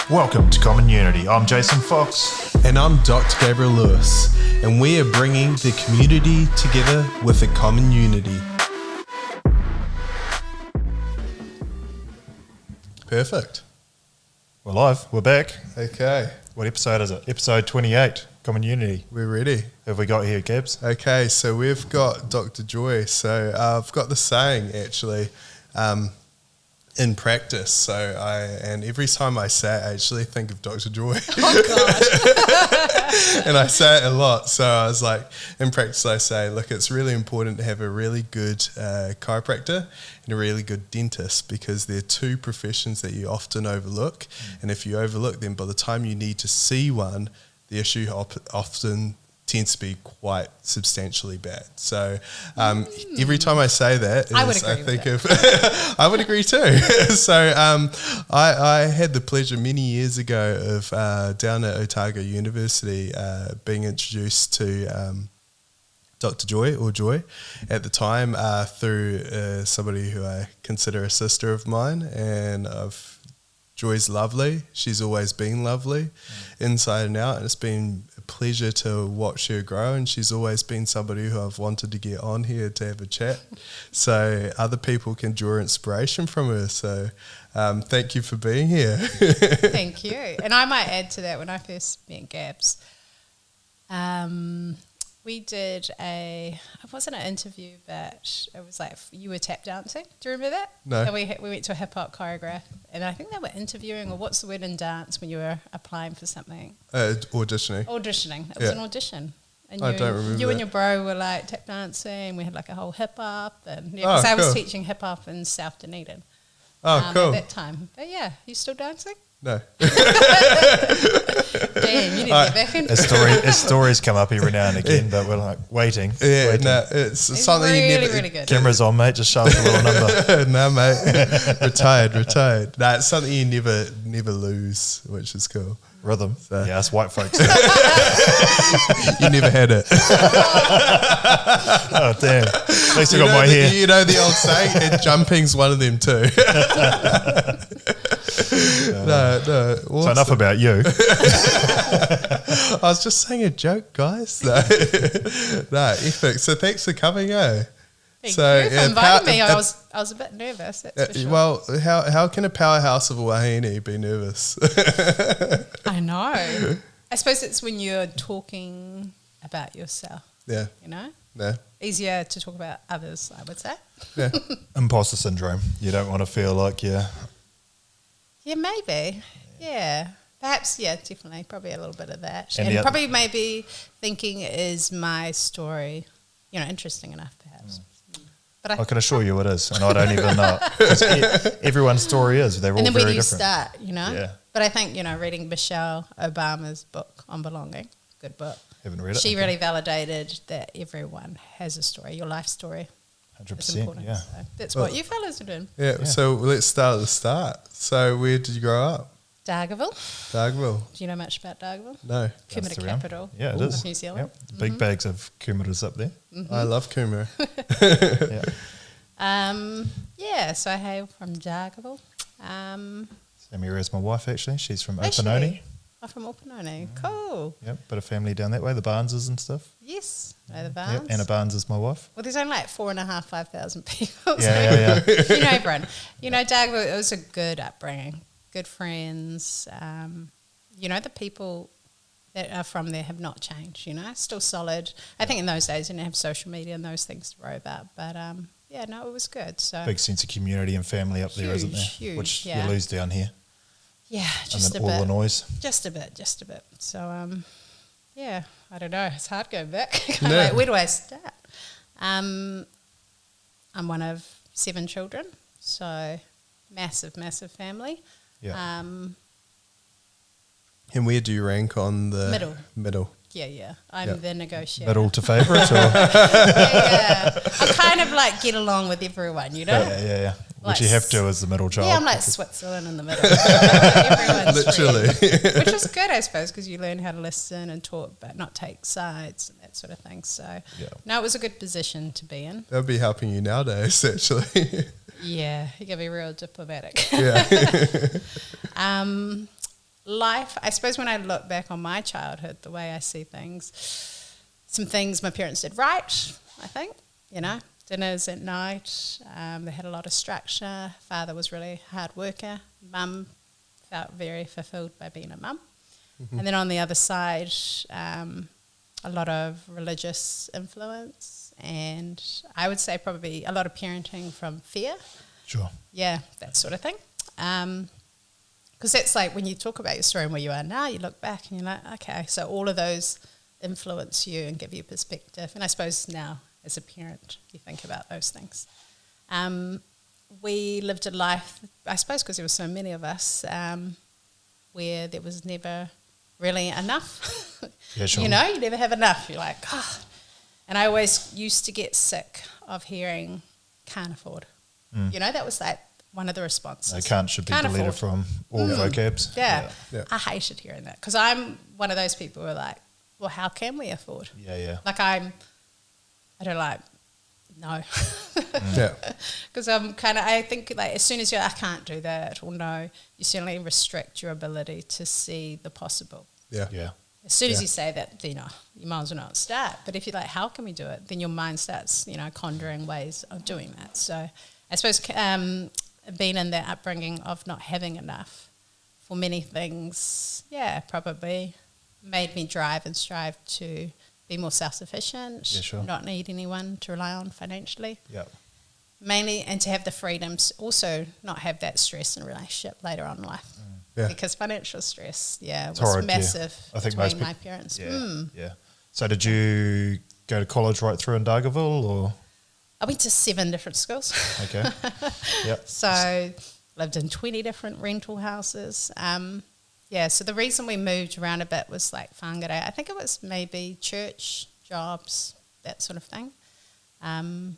Welcome to Common Unity. I'm Jason Fox. And I'm Dr. Gabriel Lewis. And we are bringing the community together with a common unity. Perfect. We're live. We're back. Okay. What episode is it? Episode 28, Common Unity. We're ready. Who have we got here, Gabs? Okay, so we've got Dr. Joy. So I've got the saying actually in practice. And every time I say it, I actually think of Dr. Joy. Oh, God. And I say it a lot. So I was like, in practice, I say, look, it's really important to have a really good chiropractor and a really good dentist, because they're two professions that you often overlook. And if you overlook them, by the time you need to see one, the issue often tends to be quite substantially bad. So every time I say that, I would agree I would agree too. So I had the pleasure many years ago of down at Otago University being introduced to Dr. Joy, or Joy, at the time through somebody who I consider a sister of mine, and Joy's lovely. She's always been lovely, inside and out, and it's been a pleasure to watch her grow, and she's always been somebody who I've wanted to get on here to have a chat so other people can draw inspiration from her. So thank you for being here. Thank you. And I might add to that, when I first met Gabs, we did it wasn't an interview, but it was like you were tap dancing. Do you remember that? No. And we went to a hip hop choreograph, and I think they were interviewing, or what's the word in dance when you were applying for something? Auditioning. Auditioning. It was an audition. And I don't remember you that. and your bro were like tap dancing. We had like a whole hip hop, and because I was cool. teaching hip hop in South Dunedin. Oh, cool. At that time. But yeah, you still dancing? No. Damn, you need to get back in. His stories come up every now and again, but we're like waiting. Yeah, waiting. no, it's something really, you never... really good. Camera's on, mate. Just show us a little number. No, mate. Retired. No, it's something you never lose, which is cool. Rhythm. So. Yeah, us white folks. You never had it. Oh, damn. At least I got my hair. You know the old saying, and jumping's one of them too. No. Awesome. So enough about you. I was just saying a joke, guys. No, epic. So thanks for coming, Thank you for inviting me. I was a bit nervous, that's for sure. Well, how can a powerhouse of a wahine be nervous? I know. I suppose it's when you're talking about yourself. Yeah. You know? Yeah. Easier to talk about others, I would say. Yeah. Imposter syndrome. You don't want to feel like you're... Yeah, maybe. Yeah. Perhaps, yeah, definitely. Probably a little bit of that. And And probably maybe thinking, is my story, interesting enough, perhaps. But I can assure you it is, and I don't even know it. 'Cause everyone's story is. They're all and then very where do you different. start, Yeah. But I think, reading Michelle Obama's book on belonging, good book. Haven't read it. She Okay. really validated that everyone has a story, your life story. It's 100%, important. yeah. So that's what you fellas are doing. Yeah. So let's start at the start. So where did you grow up? Dargaville. Dargaville. Do you know much about Dargaville? No. Kumara That's around. capital Yeah, it is. of New Zealand. Yep. Big bags of kumaras up there. I love Kumara. Yeah. So I hail from Dargaville. Same area as my wife, actually. She's from Actually, Opanoni. I'm from Opanoni. Cool. Yep, bit of family down that way, the Barneses and stuff. Yes, know the Yep, Barnes. Anna Barnes is my wife. Well, there's only like 5,000 people. Yeah. You know everyone. Dargaville, it was a good upbringing, good friends. The people that are from there have not changed, still solid. I think in those days you didn't have social media and those things to worry about. But, it was good. So Big sense of community and family up there, isn't there? Huge, Which yeah. you lose down here. yeah, just and a then all bit. the noise. Just a bit. So, I don't know. It's hard going back. Yeah. Where do I start? I'm one of 7 children, so massive family. Yeah. And where do you rank on the... Middle. Yeah. I'm the negotiator. Middle to favourite? Or? Yeah. I kind of get along with everyone, Yeah. Which you have to as the middle child. Yeah, I'm like Switzerland in the middle. Everyone's Literally. free. Which is good, I suppose, because you learn how to listen and talk, but not take sides and that sort of thing. So, no, it was a good position to be in. That would be helping you nowadays, actually. Yeah, you got to be real diplomatic. Yeah. life, I suppose when I look back on my childhood, the way I see things, some things my parents did right, I think, dinners at night, they had a lot of structure. Father was really a hard worker. Mum felt very fulfilled by being a mum. Mm-hmm. And then on the other side, a lot of religious influence, and I would say probably a lot of parenting from fear. Sure. Yeah, that sort of thing. Because that's like when you talk about your story and where you are now, you look back and you're like, okay, so all of those influence you and give you perspective. And I suppose now as a parent, you think about those things. We lived a life, I suppose because there were so many of us, where there was never really enough. Yeah, sure. You never have enough. You're like, oh. And I always used to get sick of hearing can't afford. That was like one of the responses. Can't should be deleted from all vocabs. Yeah. I hated hearing that because I'm one of those people who are like, well, how can we afford? Yeah. Like I don't like, no. Yeah. Because I think like as soon as I can't do that or no, you certainly restrict your ability to see the possible. Yeah. Yeah. As soon as you say that, you might as well not start. But if you're like, how can we do it? Then your mind starts, conjuring ways of doing that. So I suppose being in that upbringing of not having enough for many things, probably made me drive and strive to be more self-sufficient, not need anyone to rely on financially. Yeah. Mainly, and to have the freedoms, also not have that stress in a relationship later on in life. Yeah. Because financial stress, was horrid, massive I think between most my parents. Yeah. So did you go to college right through in Dargaville or? I went to 7 different schools. Okay. Yep. So lived in 20 different rental houses. So the reason we moved around a bit was like whangara. I think it was maybe church, jobs, that sort of thing. And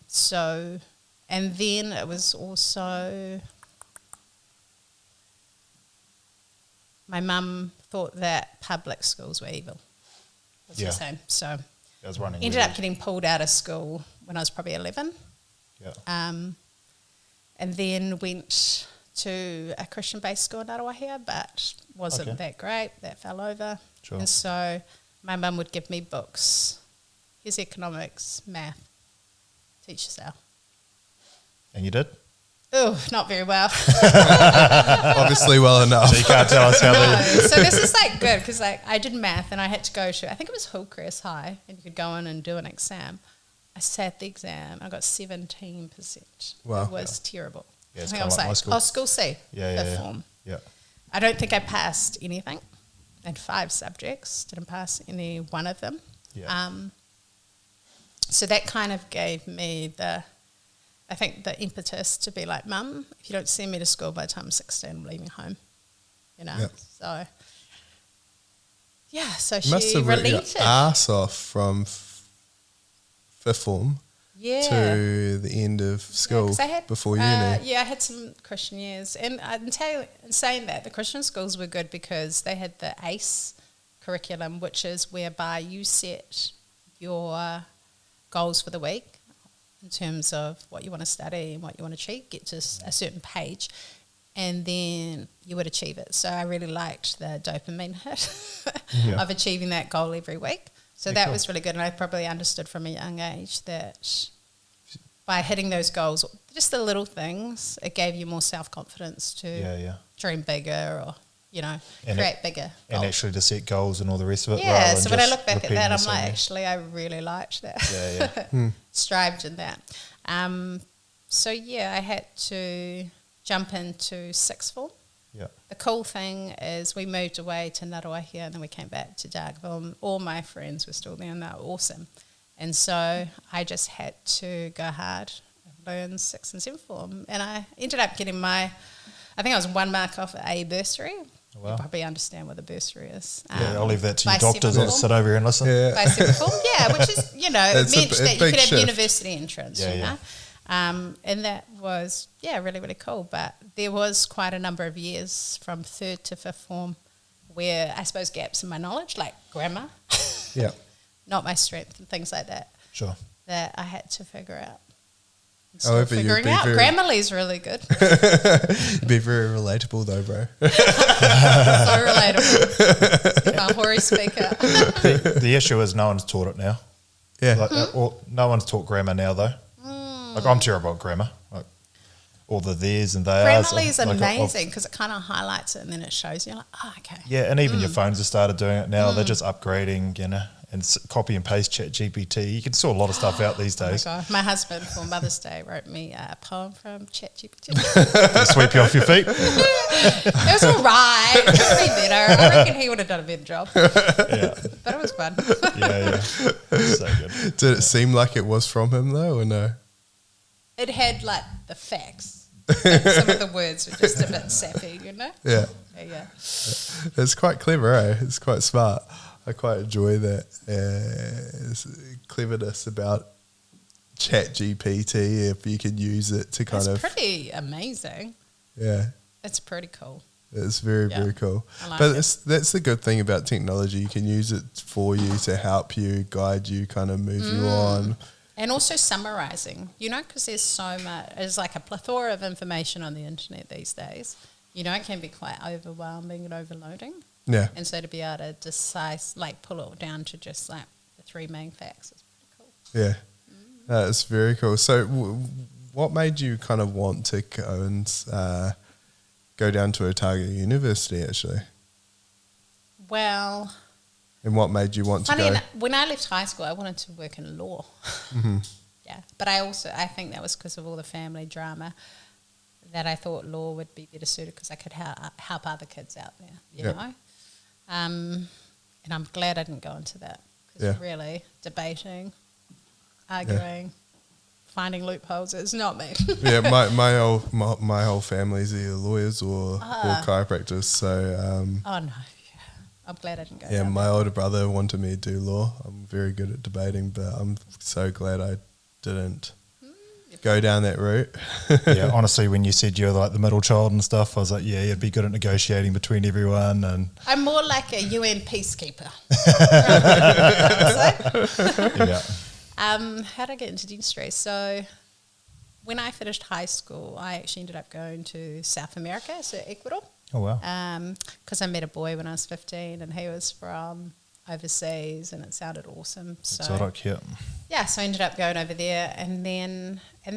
then it was also my mum thought that public schools were evil. Was the same. So I was running. Ended up getting pulled out of school when I was probably 11. Yeah. And then went to a Christian-based school in Arawahia, but wasn't that great. That fell over. Sure. And so my mum would give me books. Here's economics, math, teach yourself. And you did? Oh, not very well. Obviously well enough. So you can't tell us how So this is like good because like I did math and I had to go to, I think it was Hillcrest High, and you could go in and do an exam. I sat the exam. I got 17%. Wow. It was terrible. Yeah, it's I think kind I of was like my like, school. school C. Yeah. Form. Yeah. I don't think I passed anything. I had 5 subjects. Didn't pass any one of them. Yeah. So that kind of gave me the impetus to be like, Mum, if you don't send me to school by the time I'm 16, I'm leaving home. Yep. So, so You must she have worked your relented. ass off from fifth form to the end of school 'cause I had, before uni. I had some Christian years. And in saying that, the Christian schools were good because they had the ACE curriculum, which is whereby you set your goals for the week in terms of what you want to study and what you want to achieve, get to a certain page, and then you would achieve it. So I really liked the dopamine hit of achieving that goal every week. So that was really good, and I probably understood from a young age that by hitting those goals, just the little things, it gave you more self-confidence to dream bigger or, create bigger goals. And actually to set goals and all the rest of it. Yeah, so when I look back at that, I'm like, actually, I really liked that. Yeah. Strived in that. I had to jump into 6th form. Yeah. The cool thing is we moved away to Ngaruahia and then we came back to Dargaville. All my friends were still there and they were awesome. And so I just had to go hard and learn 6th and 7th form. And I ended up getting I think I was 1 mark off a bursary. Oh, wow. You probably understand what the bursary is. I'll leave that to you by doctors. 7th I'll form. sit over here and listen. Yeah. By 7th form, which is, it meant a that you big could have shift. university entrance, Yeah. And that was, really, really cool. But there was quite a number of years from 3rd to 5th form where I suppose gaps in my knowledge, like grammar, Yeah. not my strength and things like that, Sure. that I had to figure out. Still However, you'd figuring be out. very- Grammarly's really good. It'd be very relatable though, bro. So relatable. Mahori speaker. The issue is no one's taught it now. Yeah. Like, or no one's taught grammar now, though. Like, I'm terrible at grammar. Like, all the theirs and theirs. Grammarly is like, amazing because it kind of highlights it and then it shows you like, oh, okay. yeah, and even your phones have started doing it now. They're just upgrading, you know, and copy and paste Chat GPT. You can sort a lot of stuff out these Oh my days. God. My husband for Mother's Day wrote me a poem from ChatGPT. Sweep you off your feet. It was all right. It could have been better. I reckon he would have done a better job. Yeah, But it was fun. yeah. So good. Did it seem like it was from him though, or no? It had like the facts. Some of the words were just a bit sappy, you know? Yeah. Yeah. It's quite clever, eh? It's quite smart. I quite enjoy that cleverness about Chat GPT if you can use it to kind It's of... pretty amazing. Yeah. It's pretty cool. It's very, very cool. I like But it. that's the good thing about technology. You can use it for you to help you, guide you, kind of move you on. And also summarizing, you know, because there's so much, there's like a plethora of information on the internet these days. You know, it can be quite overwhelming and overloading. Yeah. And so to be able to pull it down to just like the three main facts is pretty cool. Yeah. It's very cool. So what made you kind of want to go and go down to Otago University actually? Well, And what made you want to funny go? enough, when I left high school, I wanted to work in law. Yeah, but I think that was because of all the family drama that I thought law would be better suited because I could help other kids out there, you know. And I'm glad I didn't go into that because really debating, arguing, finding loopholes is not me. Yeah, my whole family's either lawyers or chiropractors. So Oh no, I'm glad I didn't go. yeah, down my older brother wanted me to do law. I'm very good at debating, but I'm so glad I didn't go down that route. Yeah, honestly, when you said you're like the middle child and stuff, I was like, yeah, you'd be good at negotiating between everyone. And I'm more like a UN peacekeeper. yeah, How did I get into dentistry? So when I finished high school, I actually ended up going to South America, so Ecuador. oh wow, Because I met a boy when I was 15 and he was from overseas and it sounded awesome. So exotic, yeah. yeah, so I ended up going over there and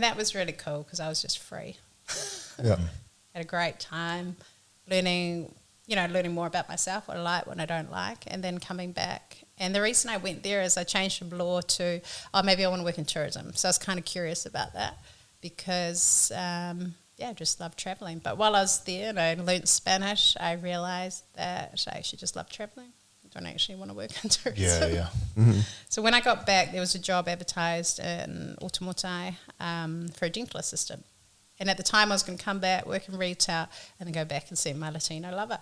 that was really cool because I was just free. Yeah. Had a great time learning more about myself, what I like, what I don't like, and then coming back. And the reason I went there is I changed from law to, maybe I want to work in tourism. So I was kind of curious about that because, I just love traveling. But while I was there and I learnt Spanish, I realised that I actually just love traveling. I don't actually want to work in tourism. Yeah, yeah. So when I got back, there was a job advertised in Otamotai for a dental assistant. And at the time, I was going to come back, work in retail, and then go back and see my Latino lover.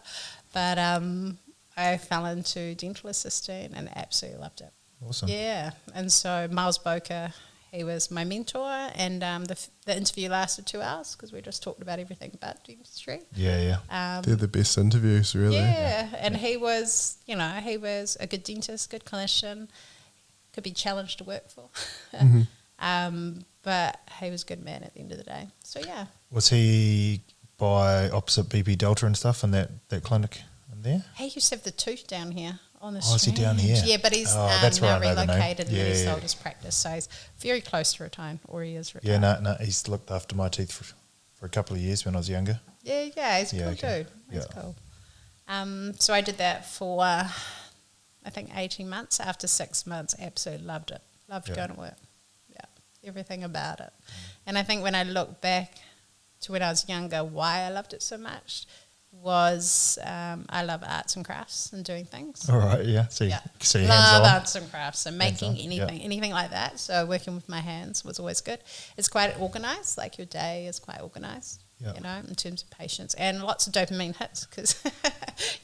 But I fell into dental assisting and absolutely loved it. Awesome. Yeah. And so Miles Boker, he was my mentor, and the interview lasted 2 hours because we just talked about everything about dentistry. Yeah, yeah. They're the best interviews, really. Yeah, and he was a good dentist, good clinician, could be challenged to work for. But he was a good man at the end of the day. So, yeah. Was he by opposite BP Delta and stuff in that clinic in there? He used to have the tooth down here on the Oh, is he down here? Yeah, but he's that's now right, I know the name. relocated and he Yeah. sold his practice. So he's very close to retiring, or he is Yeah, retired. no, he's looked after my teeth for a couple of years when I was younger. Yeah, he's a Yeah, cool okay. dude. He's Yeah. cool. So I did that for, I think, 18 months. After 6 months, absolutely loved it. Loved going to work. Yeah, everything about it. And I think when I look back to when I was younger, why I loved it so much was I love arts and crafts and doing things. All right, yeah. So you see your Love hands on. arts and crafts and making Hands-on, anything like that. So working with my hands was always good. It's quite organised, like your day is quite organised, you know, in terms of patience. And lots of dopamine hits because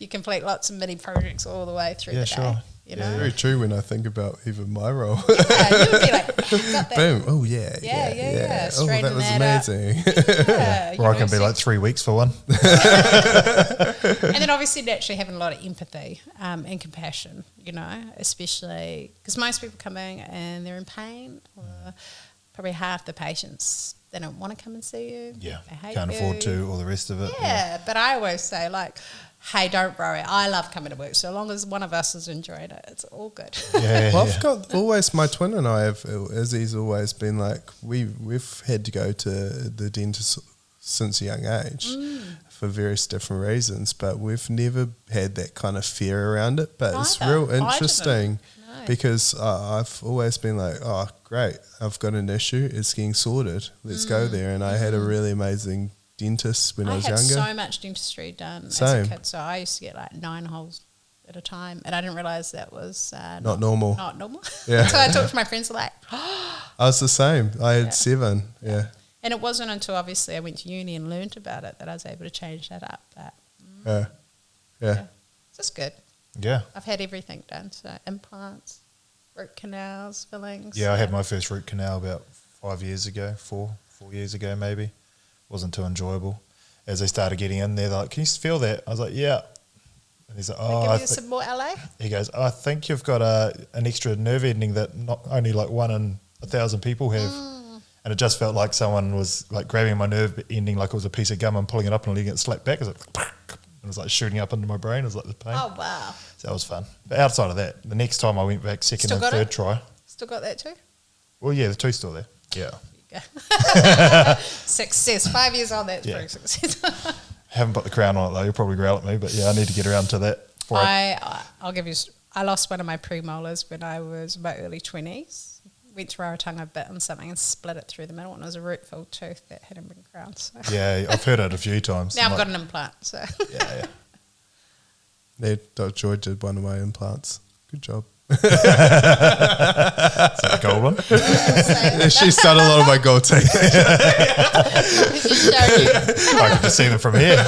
you complete lots of mini projects all the way through the day. You know? Very true when I think about even my role. Yeah, you would be like, got that. Boom. Oh, yeah. Yeah. Oh, that was amazing. Yeah, Or I you can know, be so- like 3 weeks for one. And then obviously naturally having a lot of empathy and compassion, you know, especially because most people come in and they're in pain or probably half the patients, they don't want to come and see you. Yeah, They hate can't you. afford to, all the rest of it. Yeah, but I always say, like, hey, don't worry. I love coming to work. So long as one of us is enjoying it, it's all good. Yeah, Well, yeah. I've got always, my twin and I have, Izzy's always been like, we've had to go to the dentist since a young age for various different reasons, but we've never had that kind of fear around it. But it's Either. real I didn't. interesting No. because I've always been like, oh, great, I've got an issue, it's getting sorted, let's go there. And I had a really amazing dentist when I was had younger. so much dentistry done Same. as a kid. So I used to get like 9 holes at a time. And I didn't realise that was Not normal. Not normal. Yeah. So I talked to my friends like, I was the same. I had 7. Yeah. and it wasn't until obviously I went to uni and learnt about it that I was able to change that up. But Yeah. it's just good. Yeah. I've had everything done. So implants, root canals, fillings. Yeah, I had my first root canal about 5 years ago, 4 years ago maybe. Wasn't too enjoyable. As they started getting in there, they're like, can you feel that? I was like, yeah. And he's like, They oh, give you some more LA? he goes, I think you've got an extra nerve ending that not only like 1 in 1,000 people have. And it just felt like someone was like grabbing my nerve ending like it was a piece of gum and pulling it up and letting it slap back. It was like, it was like shooting up into my brain. It was like the pain. Oh, wow. So that was fun. But outside of that, the next time I went back second Still and got third it? try. Still got that too? Well, yeah, the tooth's still there. Yeah. Success. 5 years on, that's Yeah. pretty successful. Haven't put the crown on it though. You'll probably growl at me, but yeah, I need to get around to that. before I'll give you. I lost one of my premolars when I was in my early 20s. Went to Rarotonga, bit on something and split it through the middle, and it was a root-filled tooth that hadn't been crowned. So Yeah, I've heard it a few times. now I've Like, got an implant. So Yeah, Yeah, Dr Joy did one of my implants. Good job. Is that the gold one? Yeah, she's done a lot of my gold teeth. I can just see them from here.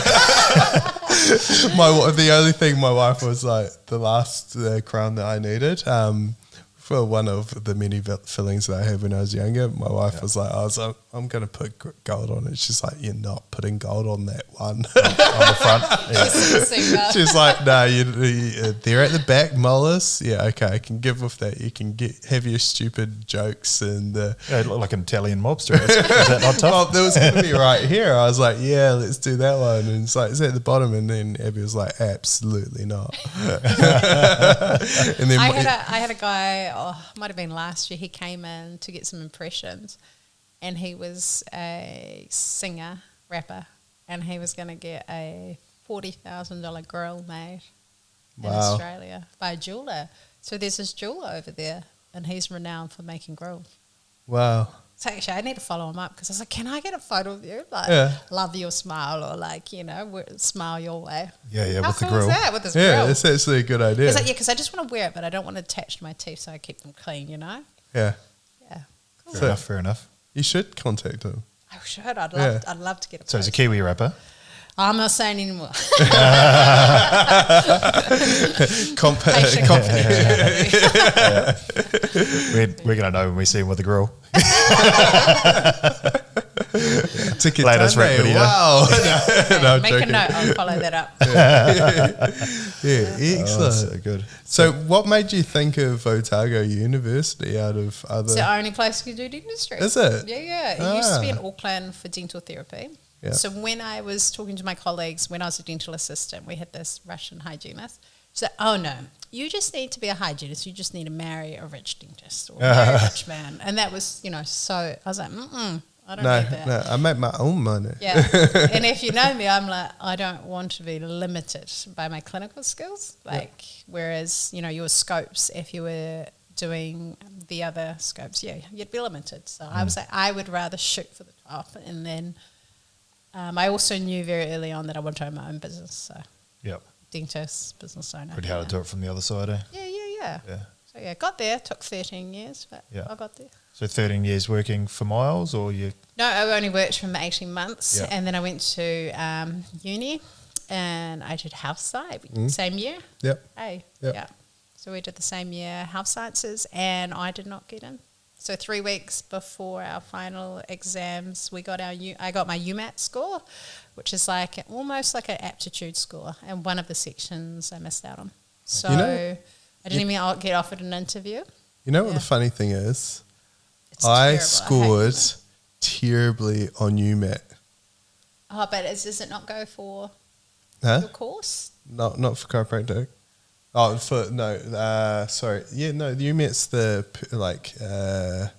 The only thing my wife was like, the last crown that I needed, for one of the many fillings that I had when I was younger, my wife was like, I'm going to put gold on it. She's like, you're not putting gold on that one. On the front. Yeah. She's like, no, they're at the back, molars. Yeah, okay, I can give with that. You can have your stupid jokes and Yeah, it looked like an Italian mobster. Is that not tough? oh, there was going to be right here. I was like, yeah, let's do that one. And it's like, is that at the bottom? And then Abby was like, absolutely not. And then I had a guy, might have been last year, he came in to get some impressions, and he was a singer, rapper, and he was going to get a $40,000 grill made in Wow. Australia by a jeweler. So there's this jeweler over there, and he's renowned for making grills. wow. So actually, I need to follow him up because I was like, can I get a photo of you? Like, Yeah. love your smile, or like, smile your way. Yeah, How with the cool is grill. that with this Yeah, grill? that's actually a good idea. He's like, yeah, because I just want to wear it, but I don't want to attach to my teeth, so I keep them clean, Yeah, Yeah. Cool. Fair enough, fair enough. you should contact him. I should. I'd love to get a So he's a photo. Kiwi rapper. I'm not saying anymore. Patient confidentiality. We're going to know when we see him with the grill. Ticket Latest rap Sunday. video. Wow. No, I'm Make a joking. note. I'll follow that up. Yeah, excellent. Oh, that's so good. So what made you think of Otago University out of other... It's the only place you can do dentistry. Is it? Yeah. It used to be in Ah. Auckland for dental therapy. Yeah. So when I was talking to my colleagues, when I was a dental assistant, we had this Russian hygienist. She said, oh, no, you just need to be a hygienist. You just need to marry a rich dentist or marry a rich man. And that was, so I was like, I don't need that. No, I make my own money. Yeah. And if you know me, I'm like, I don't want to be limited by my clinical skills. Like, whereas, your scopes, if you were doing the other scopes, you'd be limited. So I was like, I would rather shoot for the top. And then I also knew very early on that I wanted to own my own business. So Yep. dentist, business owner. Pretty hard to do it from the other side, eh? Yeah. Yeah. So got there, took 13 years, but Yeah. I got there. So 13 years working for Miles, or you? No, I only worked for 18 months, Yeah. and then I went to uni, and I did health science same year. Yep. Hey, Yep. yeah. So we did the same year health sciences, and I did not get in. So 3 weeks before our final exams, I got my UMAT score, which is almost like an aptitude score, and one of the sections I missed out on. So I didn't even get offered an interview. You know what the funny thing is? I terrible. scored hate terribly on UMAT. Oh, but does it not go for Huh? your course? Not for chiropractic. Oh, sorry. Yeah, no, the UMAT's the It's like an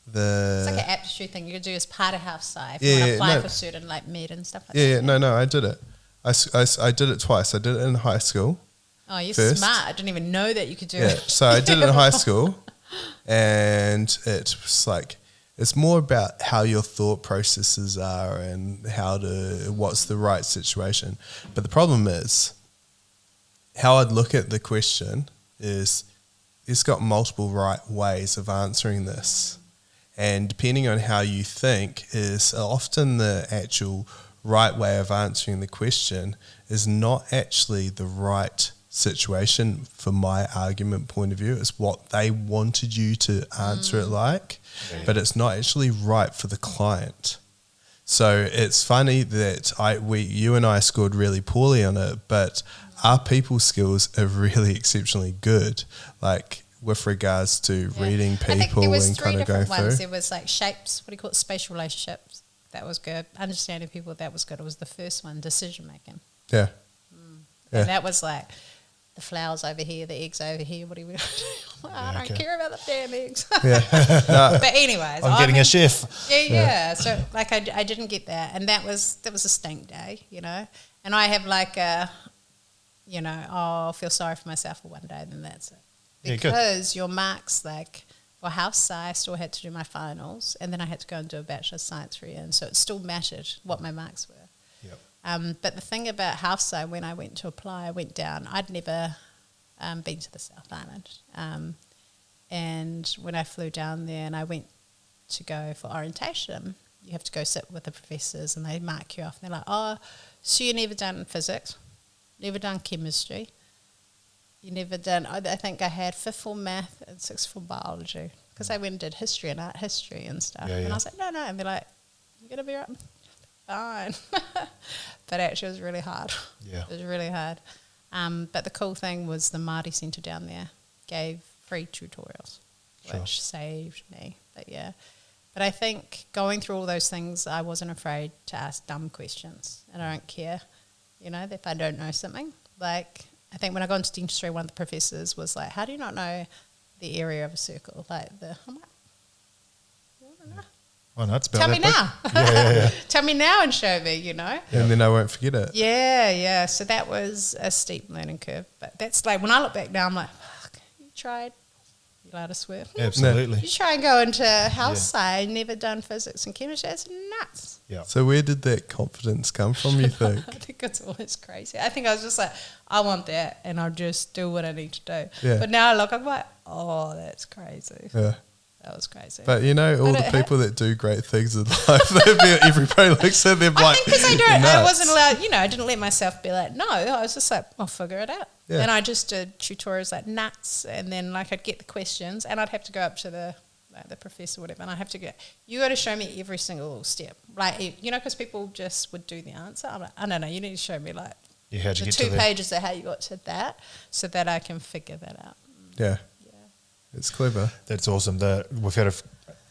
the aptitude thing you could do as part of house sci. If Yeah, you want to yeah, apply no. for certain like med and stuff like yeah, that. no, I did it. I did it twice. I did it in high school. Oh, you're First. smart. I didn't even know that you could do Yeah, it. so I did it in high school, and it was like it's more about how your thought processes are and what's the right situation. But the problem is how I'd look at the question is it's got multiple right ways of answering this, and depending on how you think is often the actual right way of answering the question is not actually the right situation for my argument point of view. It's what they wanted you to answer it like, but it's not actually right for the client. So it's funny that you and I scored really poorly on it, but our people skills are really exceptionally good, like with regards to reading I think there people was and 3 kind of going different ones. through. There was like shapes, what do you call it, spatial relationships. That was good. Understanding people, that was good. It was the first one, decision making. Yeah. Yeah. And that was like the flowers over here, the eggs over here. What do we do? I don't care about the damn eggs. Yeah. No, But anyways, I'm getting a chef. Yeah. So like I didn't get that, and that was a stink day, you know. And I have like a, you know, I'll feel sorry for myself for one day, then that's it. Yeah, good. Because your marks, like for house sci, I still had to do my finals, and then I had to go and do a Bachelor of Science re-in, so it still mattered what my marks were. Yep. But the thing about house sci, when I went to apply, I went down. I'd never been to the South Island, and when I flew down there and I went to go for orientation, you have to go sit with the professors, and they mark you off. And they're like, "Oh, so you never done physics, never done chemistry, you never done." I think I had 5th form math and 6th form biology, because I went and did history and art history and stuff. Yeah, And yeah. I was like, no, and they're like, "You're gonna be right." Fine. But actually it was really hard. Yeah. It was really hard. But the cool thing was the Māori Centre down there gave free tutorials, Sure. which saved me. But yeah. But I think going through all those things, I wasn't afraid to ask dumb questions. And I don't care, you know, if I don't know something. Like, I think when I got into dentistry, one of the professors was like, "How do you not know the area of a circle?" Like, I'm like, I don't know. Oh, no, it's about Tell that me big. now. Yeah. Tell me now and show me, you know. and then I won't forget it. Yeah. So that was a steep learning curve. But that's like, when I look back now, I'm like, fuck, you tried. You allowed to swear. Absolutely. You try and go into house sci, never done physics and chemistry. That's nuts. Yeah. So where did that confidence come from, you think? I think it's always crazy. I think I was just like, I want that, and I'll just do what I need to do. Yeah. But now I look, I'm like, oh, that's crazy. Yeah. That was crazy. But you know, all But the people that do great things in life, everybody looks at them I like, think because I don't, I nuts. wasn't allowed, you know, I didn't let myself be like, no, I was just like, I'll figure it out. Yeah. And I just did tutorials like nuts, and then like I'd get the questions, and I'd have to go up to the professor or whatever, and I'd have to go, you got to show me every single step. Like, you know, because people just would do the answer. I'm like, I don't know, you need to show me like Yeah, how'd you the get 2 to there? pages of how you got to that, so that I can figure that out. Yeah, Yeah. it's clever. That's awesome. We've had a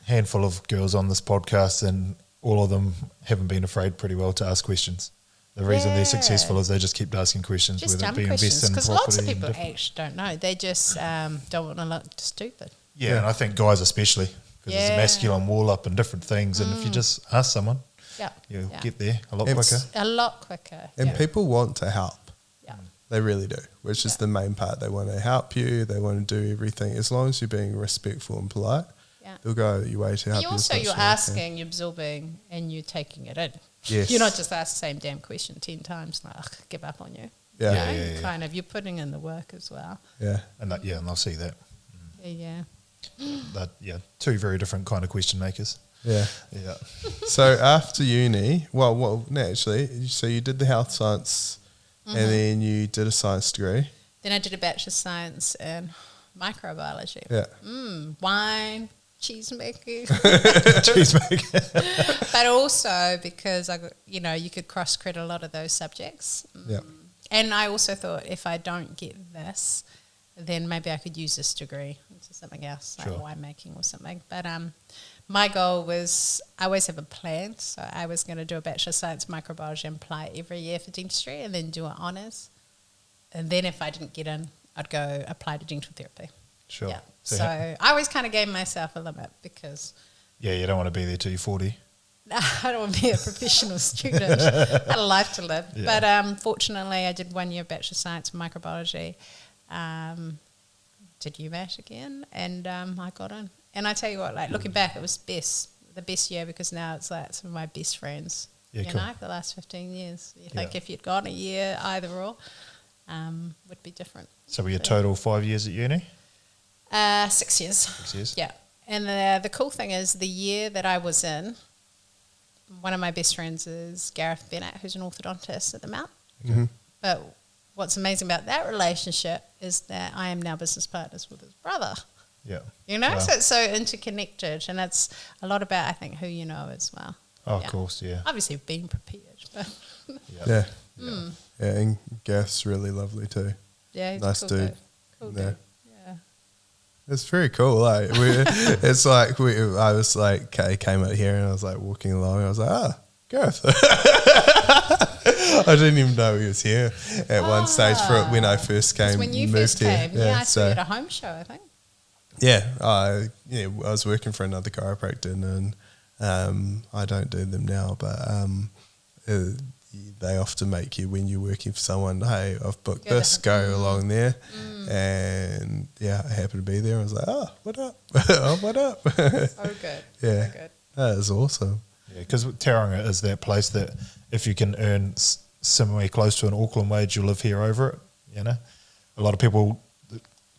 handful of girls on this podcast, and all of them haven't been afraid pretty well to ask questions. The reason they're Yeah. successful is they just keep asking questions, Just whether dumb it be questions, investing in because property. lots of and people different- actually don't know. They just don't want to look stupid. Yeah, and I think guys especially, because there's a Yeah. masculine wall up and different things, and if you just ask someone, Yeah. you'll Yeah. get there a lot And quicker. A lot quicker. And yeah. people want to help. Yeah. They really do, which is the main part. They want to help you. They want to do everything. As long as you're being respectful and polite, Yeah. they'll go your way to help you. as much You're as they asking, you're absorbing, and you're taking it in. Yes. You're not just asking the same damn question 10 times, like, ugh, give up on you. Yeah. You Yeah, know, yeah, yeah. Kind of, you're putting in the work as well. can. Yeah. And and they'll see that. Yeah. But yeah, two very different kind of question makers. Yeah. Yeah. So after uni, well, no, actually, so you did the health science, Mm-hmm. and then you did a science degree. Then I did a Bachelor of Science in microbiology. Yeah. Wine, cheese making. Cheesemaker. But also because, you could cross-credit a lot of those subjects. Yeah. And I also thought, if I don't get this, then maybe I could use this degree into something else, like Sure. winemaking or something. But my goal was, I always have a plan, so I was going to do a Bachelor of Science in Microbiology and apply every year for dentistry and then do an honours. And then if I didn't get in, I'd go apply to dental therapy. Sure. Yeah. So So I always kind of gave myself a limit because yeah, you don't want to be there till you're 40. I don't want to be a professional student. I had a life to live. Yeah. But fortunately, I did 1 year Bachelor of Science in Microbiology, did UMAT again, and I got in. And I tell you what, like looking back, it was the best year because now it's like some of my best friends, Yeah, you cool. know, for the last 15 years. You think Yeah. if you'd gone a year either or, would be different. So were you total 5 years at uni? 6 years. 6 years? Yeah. And the cool thing is the year that I was in, one of my best friends is Gareth Bennett, who's an orthodontist at the Mount. Mhm. But what's amazing about that relationship is that I am now business partners with his brother. Yeah. You know, Wow. so it's so interconnected, and it's a lot about, I think, who you know as well. Oh, Yeah. of course, yeah. Obviously, being prepared, but Yeah. Hmm. Yeah, and Gareth's really lovely too. yeah, he's Nice a cool dude. dude. Cool Yeah. dude. Yeah. It's very cool. Like it's like I was like, came out here and I was like walking along. And I was like, Gareth. I didn't even know he was here at one stage for when I first It's came. when you moved first here. came, yeah, I saw you at a home show, I think. Yeah, I was working for another chiropractor, and I don't do them now, but they often make you, when you're working for someone, hey, I've booked Go this, there. go along there, and yeah, I happened to be there. I was like, oh, what up? Oh, what up? So good. Yeah. So good. That is awesome. Yeah, because Tauranga is that place that if you can earn somewhere close to an Auckland wage, you'll live here over it, you know. A lot of people,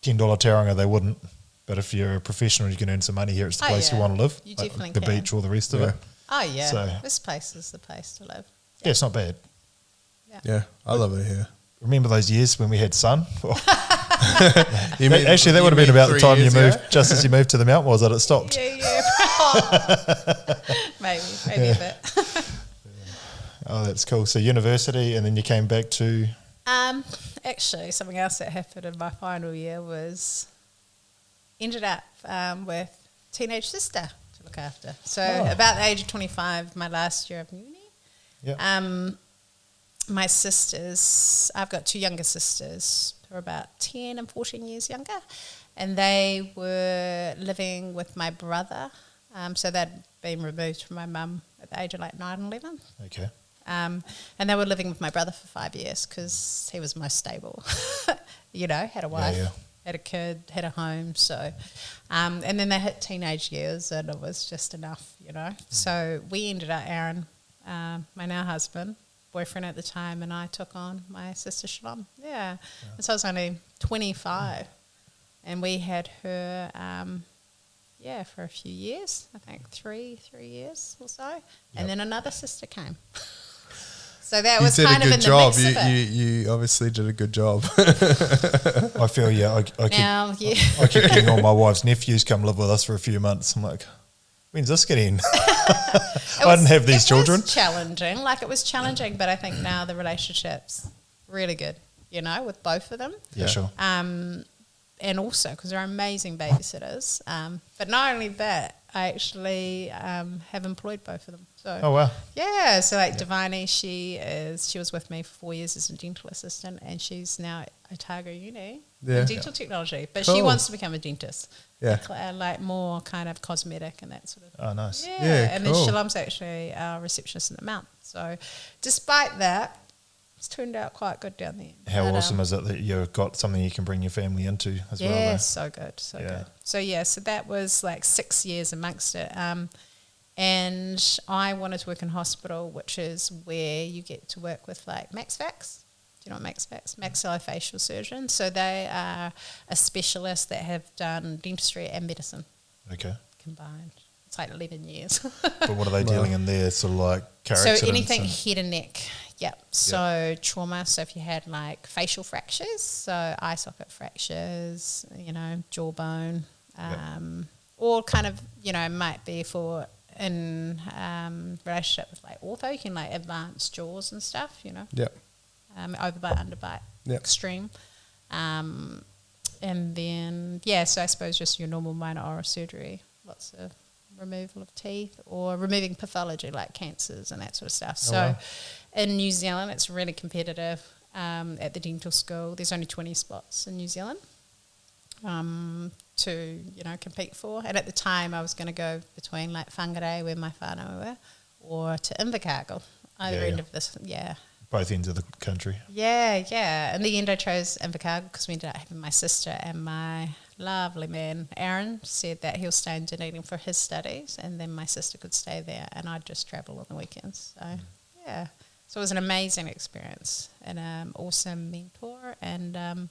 $10 Tauranga, they wouldn't. But if you're a professional, you can earn some money here. It's the Oh, place you yeah. want to live. You like definitely the can. beach, all the rest of Yeah. it. Oh, yeah. So- This place is the place to live. Yeah, it's not bad. Yeah, I love it here. Remember those years when we had sun? You mean- Actually, that you would have been mean about the 3 time you years moved, ago? just as you moved to the mountain, was it? It stopped. Yeah. maybe a bit. Oh, that's cool. So university, and then you came back to... Actually, something else that happened in my final year was ended up with teenage sister to look after. So about the age of 25, my last year of uni. Yeah. My sisters, I've got two younger sisters who are about 10 and 14 years younger, and they were living with my brother. So they'd been removed from my mum at the age of like 9 and 11. Okay. And they were living with my brother for 5 years because he was most stable. You know, had a wife, yeah. had a kid, had a home. So, and then they hit teenage years and it was just enough, you know. So we ended up, Aaron, my now husband, boyfriend at the time, and I took on my sister Shalom. Yeah. And so I was only 25. And we had her, for a few years, I think 3 years or so. And then another sister came. So that was You did kind a of good in the job. mix of it. You obviously did a good job. I feel, Now, yeah. I keep getting all my wife's nephews come live with us for a few months. I'm like, when's this getting? I didn't have these children. It was challenging. It was challenging, but I think now the relationship's really good, you know, with both of them. Yeah, sure. And also because they're amazing babysitters. But not only that, I actually have employed both of them. So Oh, wow. yeah, so Devani, she was with me for 4 years as a dental assistant, and she's now at Otago Uni Yeah. in dental technology. But she Cool. wants to become a dentist. Yeah. Like more kind of cosmetic and that sort of thing. Oh, nice. Yeah, Yeah, and cool. then Shalom's actually our receptionist in the Mount. So despite that, it's turned out quite good down there. How But, awesome is it that you've got something you can bring your family into as well? yeah, though? so good, so Yeah. good. So that was like 6 years amongst it. And I wanted to work in hospital, which is where you get to work with like MaxFax. Do you know what MaxFax? Maxillofacial surgeons. So they are a specialist that have done dentistry and medicine Okay. combined. It's like 11 years. But what are they dealing in there? Sort of like car So accidents? anything and- head and neck, yep. So trauma, so if you had like facial fractures, so eye socket fractures, jawbone, or kind of, might be for in relationship with like ortho, you can like advance jaws and stuff, Yep. overbite, underbite, Yep. extreme. And then, so I suppose just your normal minor oral surgery, lots of removal of teeth or removing pathology like cancers and that sort of stuff. So in New Zealand, it's really competitive. At the dental school, there's only 20 spots in New Zealand to, compete for. And at the time, I was going to go between like Whangarei, where my whānau were, or to Invercargill, either end of this, Both ends of the country. Yeah. In the end, I chose Invercargill because we ended up having my sister, and my lovely man, Aaron, said that he'll stay in Dunedin for his studies, and then my sister could stay there, and I'd just travel on the weekends. So, So it was an amazing experience and an awesome mentor, and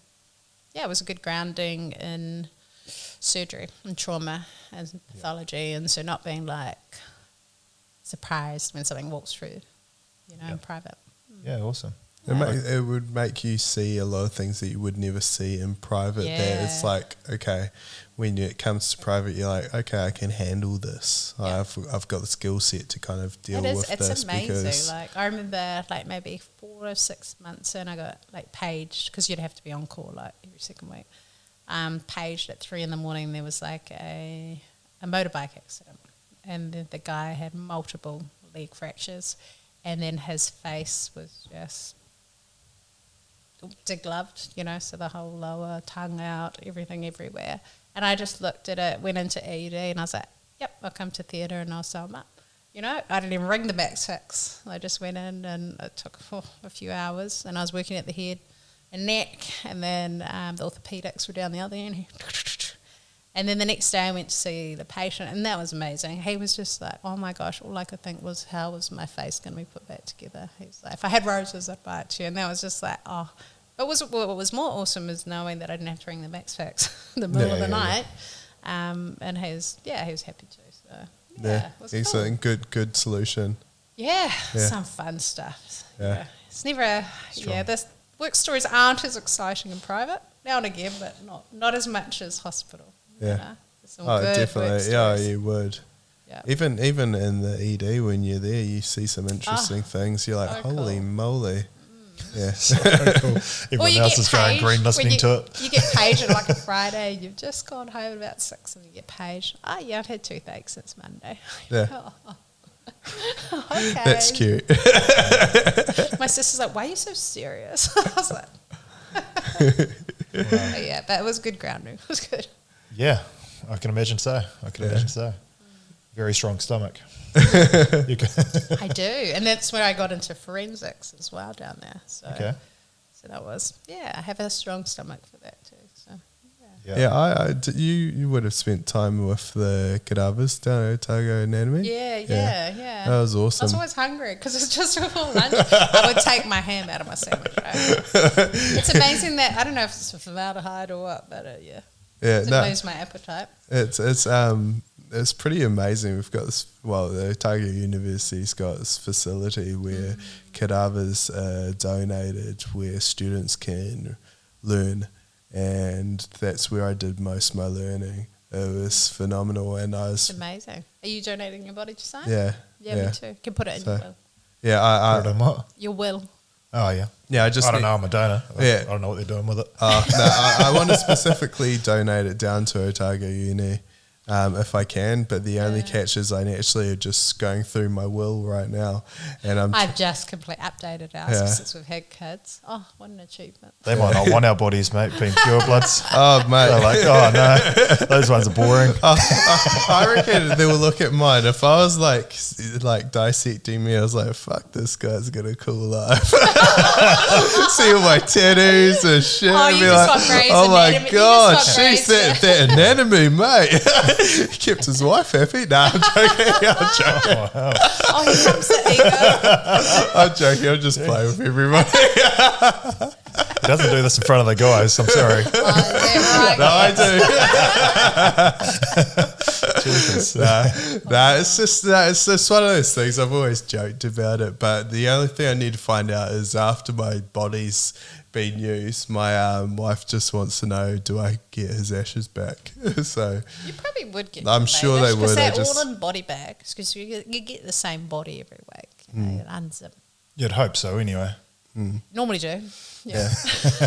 it was a good grounding in surgery and trauma and pathology, and so not being like surprised when something walks through, in private. Yeah, awesome. It would make you see a lot of things that you would never see in private. Yeah. That it's like, okay, when it comes to private, you're like, okay, I can handle this. Yeah. I've got the skill set to kind of deal with this. It's amazing. Because Like I remember, like maybe 4 or 6 months in, I got like paged because you'd have to be on call like every second week. Paged at 3 a.m. There was like a motorbike accident, and the guy had multiple leg fractures, and then his face was just degloved, so the whole lower tongue out, everything everywhere. And I just looked at it, went into ED, and I was like, yep, I'll come to theatre and I'll sew him up. I didn't even ring the max fix. I just went in, and it took a few hours, and I was working at the head and neck, and then the orthopaedics were down the other end. And then the next day I went to see the patient, and that was amazing. He was just like, oh my gosh, all I could think was, how was my face going to be put back together? He was like, if I had roses, I'd buy it to you. And that was just like, oh. What was more awesome is knowing that I didn't have to ring the max fax in the middle of the night. And he was happy too. So, it was excellent. cool. Good solution. Yeah, some fun stuff. Yeah. It's never, this work stories aren't as exciting in private, now and again, but not as much as hospital. Yeah. Some good definitely. work Yeah, stories. you would. Yeah. Even in the ED, when you're there, you see some interesting things. You're like, holy moly. Yeah. So cool. Everyone else is going green listening to it. You get paged on like a Friday, you've just gone home at about 6 and you get paged. Oh, yeah, I've had toothache since Monday. Yeah. Okay. That's cute. My sister's like, why are you so serious? I was like, but it was good grounding. It was good. Yeah, I can imagine so. Very strong stomach. I do, and that's where I got into forensics as well down there. So, so that was I have a strong stomach for that too. So you would have spent time with the cadavers down at Otago Anatomy. Yeah. That was awesome. I was always hungry because it's just before lunch. I would take my ham out of my sandwich. Right? It's amazing that I don't know if it's formaldehyde or what, but lose my appetite. It's pretty amazing. We've got this. Well, the Otago University's got this facility where cadavers are donated, where students can learn, and that's where I did most of my learning. It was phenomenal, and It's amazing. Are you donating your body to science? Yeah, me too. Can put it in your will. Yeah, what? Your will. Oh yeah. Yeah, I don't know. I'm a donor. Yeah. I don't know what they're doing with it. I want to specifically donate it down to Otago Uni. If I can, but the only catch is I actually are just going through my will right now, and I've just completely updated ours since we've had kids. Oh, what an achievement! They might not want our bodies, mate, being purebloods. Oh, mate, they're like, oh no, those ones are boring. I reckon they will look at mine. If I was like dissecting me, I was like, fuck, this guy's got a cool life. See all my tattoos and shit. Oh, you just got Grey's oh my Anatomy. god, she's that anatomy, mate. He kept his wife happy. Nah, I'm joking. Oh, here comes the ego. I'm joking. I'm just playing with everybody. He doesn't do this in front of the guys. I'm sorry. Right. No, I do. Jesus. It's just one of those things. I've always joked about it, but the only thing I need to find out is after my body's been used, my wife just wants to know, do I get his ashes back? So you probably would get. I'm sure they would. They're all in body bags because you get the same body every week. You unzip. You'd hope so, anyway. Normally do. Yeah.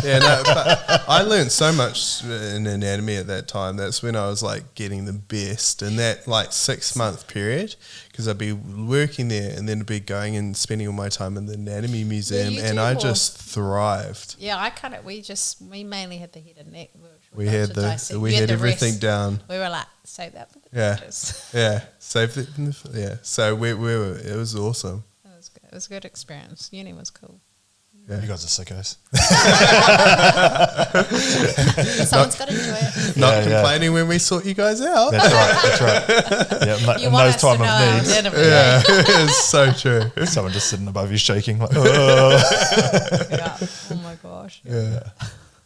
No, but I learned so much in anatomy at that time. That's when I was like getting the best in that like 6-month period, because I'd be working there and then I'd be going and spending all my time in the anatomy museum, and I just thrived. Yeah, we mainly had the head and neck. We had everything rest. Down. We were like, save that for the doctors. Yeah, save it. Yeah, so we were. It was awesome. It was a good experience. Uni was cool. Yeah. You guys are sickos. Someone's got to enjoy it. Not complaining when we sort you guys out. That's right. Yeah, in those time of need. Yeah, it's so true. Someone just sitting above you shaking like, oh. Yeah. Oh my gosh. Yeah.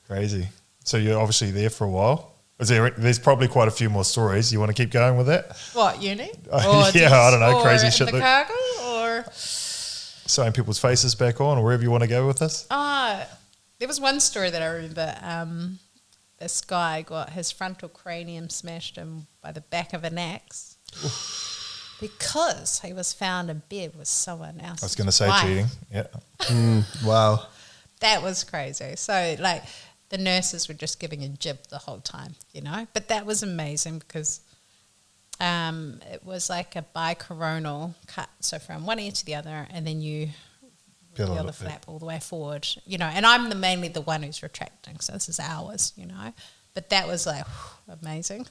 Crazy. So you're obviously there for a while. There's probably quite a few more stories. You want to keep going with that? What, uni? I don't know, crazy or shit. In the cargo or... Sewing people's faces back on, or wherever you want to go with this? There was one story that I remember. This guy got his frontal cranium smashed in by the back of an axe because he was found in bed with someone else. I was going to say cheating. Yeah. Wow. That was crazy. So, like, the nurses were just giving a jib the whole time, you know. But that was amazing because it was like a bicoronal cut, so from one ear to the other, and then you peel the flap all the way forward, you know. And I'm mainly the one who's retracting, so this is ours, you know. But that was like amazing.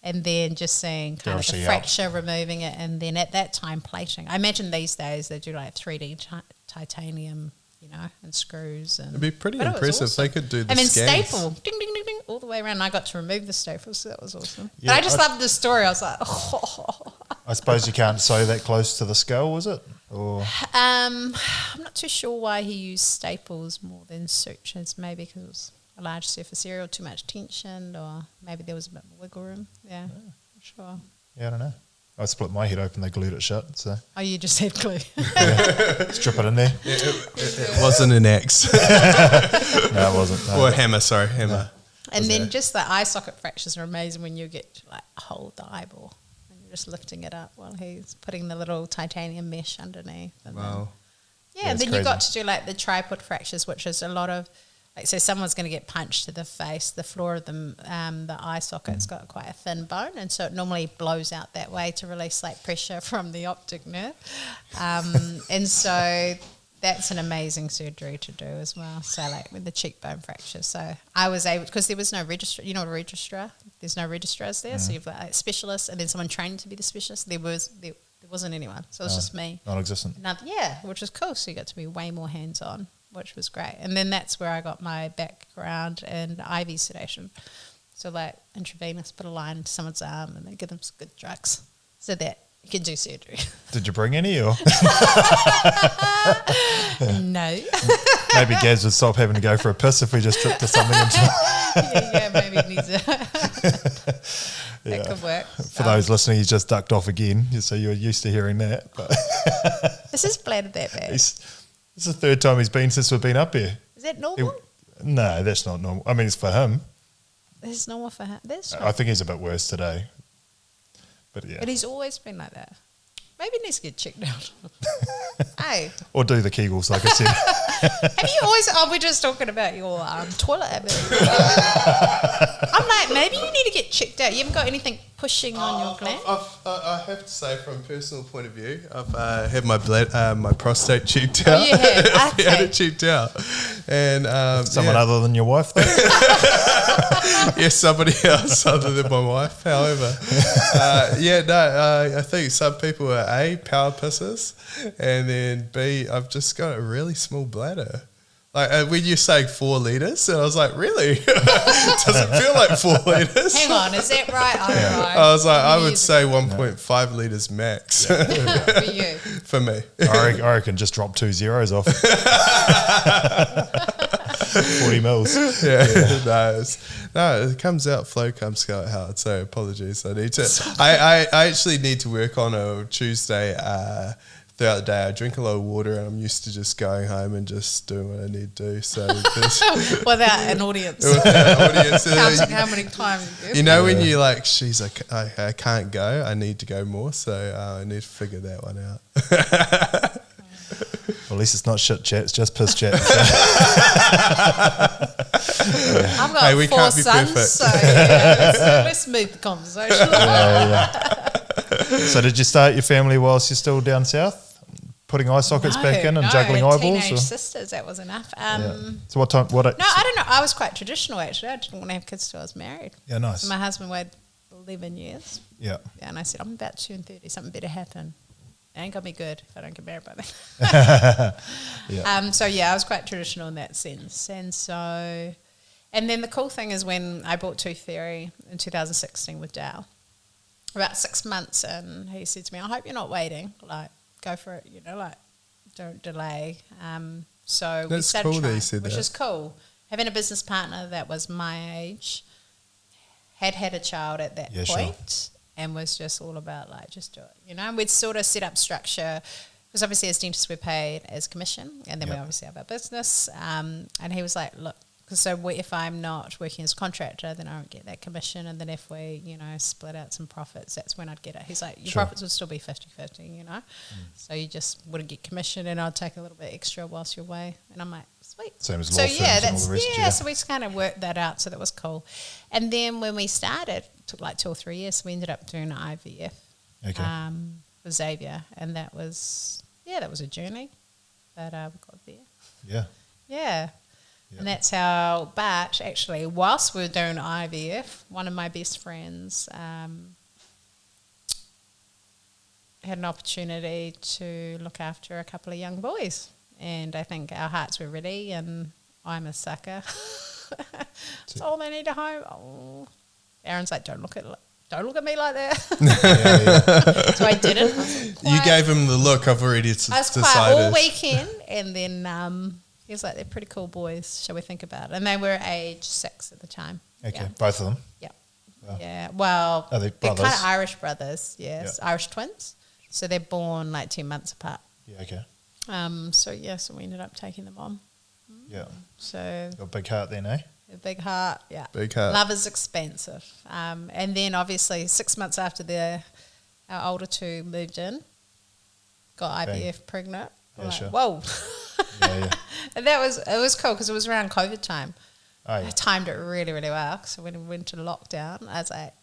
And then just seeing kind of the fracture, removing it, and then at that time plating. I imagine these days they do like 3D titanium, you know, and screws. And it'd be pretty impressive if they could do the scans. Staple, ding, ding, ding, ding, all the way around. And I got to remove the staples, so that was awesome. Yeah, but I just loved the story. I was like, oh. I suppose you can't sew that close to the skull, was it? Or I'm not too sure why he used staples more than sutures. Maybe because it was a large surface area or too much tension, or maybe there was a bit more wiggle room. Yeah, not sure. Yeah, I don't know. I split my head open, they glued it shut. So. Oh, you just had glue. Strip it in there. It wasn't an axe. No, it wasn't. No. Or a hammer, sorry, hammer. No. And then just the eye socket fractures are amazing when you get to like hold the eyeball and you're just lifting it up while he's putting the little titanium mesh underneath. And wow. And then you got to do like the tripod fractures, which is a lot of, like, so someone's going to get punched to the face. The floor of the eye socket's got quite a thin bone, and so it normally blows out that way to release like pressure from the optic nerve. And so that's an amazing surgery to do as well. So like with the cheekbone fracture. So I was able, because there was no registrar. You know what a registrar? There's no registrars there. So you've got like specialists, and then someone trained to be the specialist. There wasn't anyone. So it was just me. Non-existent. Which was cool. So you got to be way more hands-on, which was great. And then that's where I got my background in IV sedation. So like intravenous, put a line into someone's arm and then give them some good drugs so that you can do surgery. Did you bring any or? No. Maybe Gaz would stop having to go for a piss if we just tripped to something. yeah, maybe it needs that could work. For those listening, he's just ducked off again, so you're used to hearing that. But this is bladder that bad. This is the third time he's been since we've been up here. Is that normal? No, that's not normal. I mean, it's for him. It's normal for him. I think he's a bit worse today. But yeah. But he's always been like that. Maybe he needs to get checked out. Hey. Or do the Kegels, like I said. Have you always... Oh, we're just talking about your toilet habit. I'm like, maybe you need to get checked out. You haven't got anything pushing on your gland? I have to say, from a personal point of view, I've had my prostate checked out. Oh, you have? I've had it checked out. And someone other than your wife, though? Yes, somebody else other than my wife, however. I think some people are A, power pissers, and then B, I've just got a really small bladder. Like when you're saying 4 litres, and I was like, really? Does it feel like 4 litres? Hang on, is that right? I was like, I would say 1.5 litres max. For you. For me. I reckon just drop 2 zeros off. 40 mils. Yeah. No, it comes out, flow comes out hard, so apologies. I actually need to work on a Tuesday throughout the day. I drink a lot of water, and I'm used to just going home and just doing what I need to do. So without an audience. Counting how many times you do. You know when you're like, she's like, I can't go, I need to go more, so I need to figure that one out. Well, Well, at least it's not shit chat, it's just piss chat. I've got Hey, we 4 can't be sons, perfect. so let's move the conversation. So did you start your family whilst you're still down south? Putting eye sockets back in and juggling eyeballs? Teenage Or? sisters, that was enough. So what time? What? No, I don't know. I was quite traditional, actually. I didn't want to have kids till I was married. Yeah, nice. So my husband waited 11 years. Yeah. And I said, I'm about to turn 30. Something better happen. It ain't going to be good if I don't get married by then. So, I was quite traditional in that sense. And then the cool thing is when I bought Tooth Fairy in 2016 with Dal, about 6 months in, he said to me, I hope you're not waiting. Like, go for it, don't delay. So we That's started cool that trying, he said which that. is cool. Having a business partner that was my age, had a child at that point, and was just all about just do it, And we'd sort of set up structure because obviously as dentists we're paid as commission, and then we obviously have our business. And he was like, look. So if I'm not working as a contractor, then I don't get that commission. And then if we, split out some profits, that's when I'd get it. He's like, your profits would still be 50-50, So you just wouldn't get commission and I'd take a little bit extra whilst you're away. And I'm like, sweet. Same as law firms and all the rest. So we just kind of worked that out. So that was cool. And then when we started, it took 2 or 3 years. So we ended up doing IVF for Xavier. And that was a journey. But we got there. Yeah. Yeah. And that's how, but actually, whilst we were doing IVF, one of my best friends had an opportunity to look after a couple of young boys. And I think our hearts were ready, and I'm a sucker. That's all they need at home. Oh. Aaron's like, don't look at me like that. So I didn't. I was You gave him the look. I've already I was decided. quiet all weekend, and then he was like, they're pretty cool boys. Shall we think about it? And they were age 6 at the time. Okay, both of them. Yeah. Wow. Yeah. Well, Are they they're kind brothers? of Irish brothers. Yes, Yeah. Irish twins. So they're born 10 months apart. Yeah. Okay. So we ended up taking them on. Yeah. So Got a big heart then, eh? a big heart. Yeah. Big heart. Love is expensive. And then obviously 6 months after our older 2 moved in, got Bang. IVF pregnant. Yeah, sure. Whoa. Yeah. And it was cool because it was around COVID time. Oh, yeah. I timed it really, really well. So when we went to lockdown, I was like,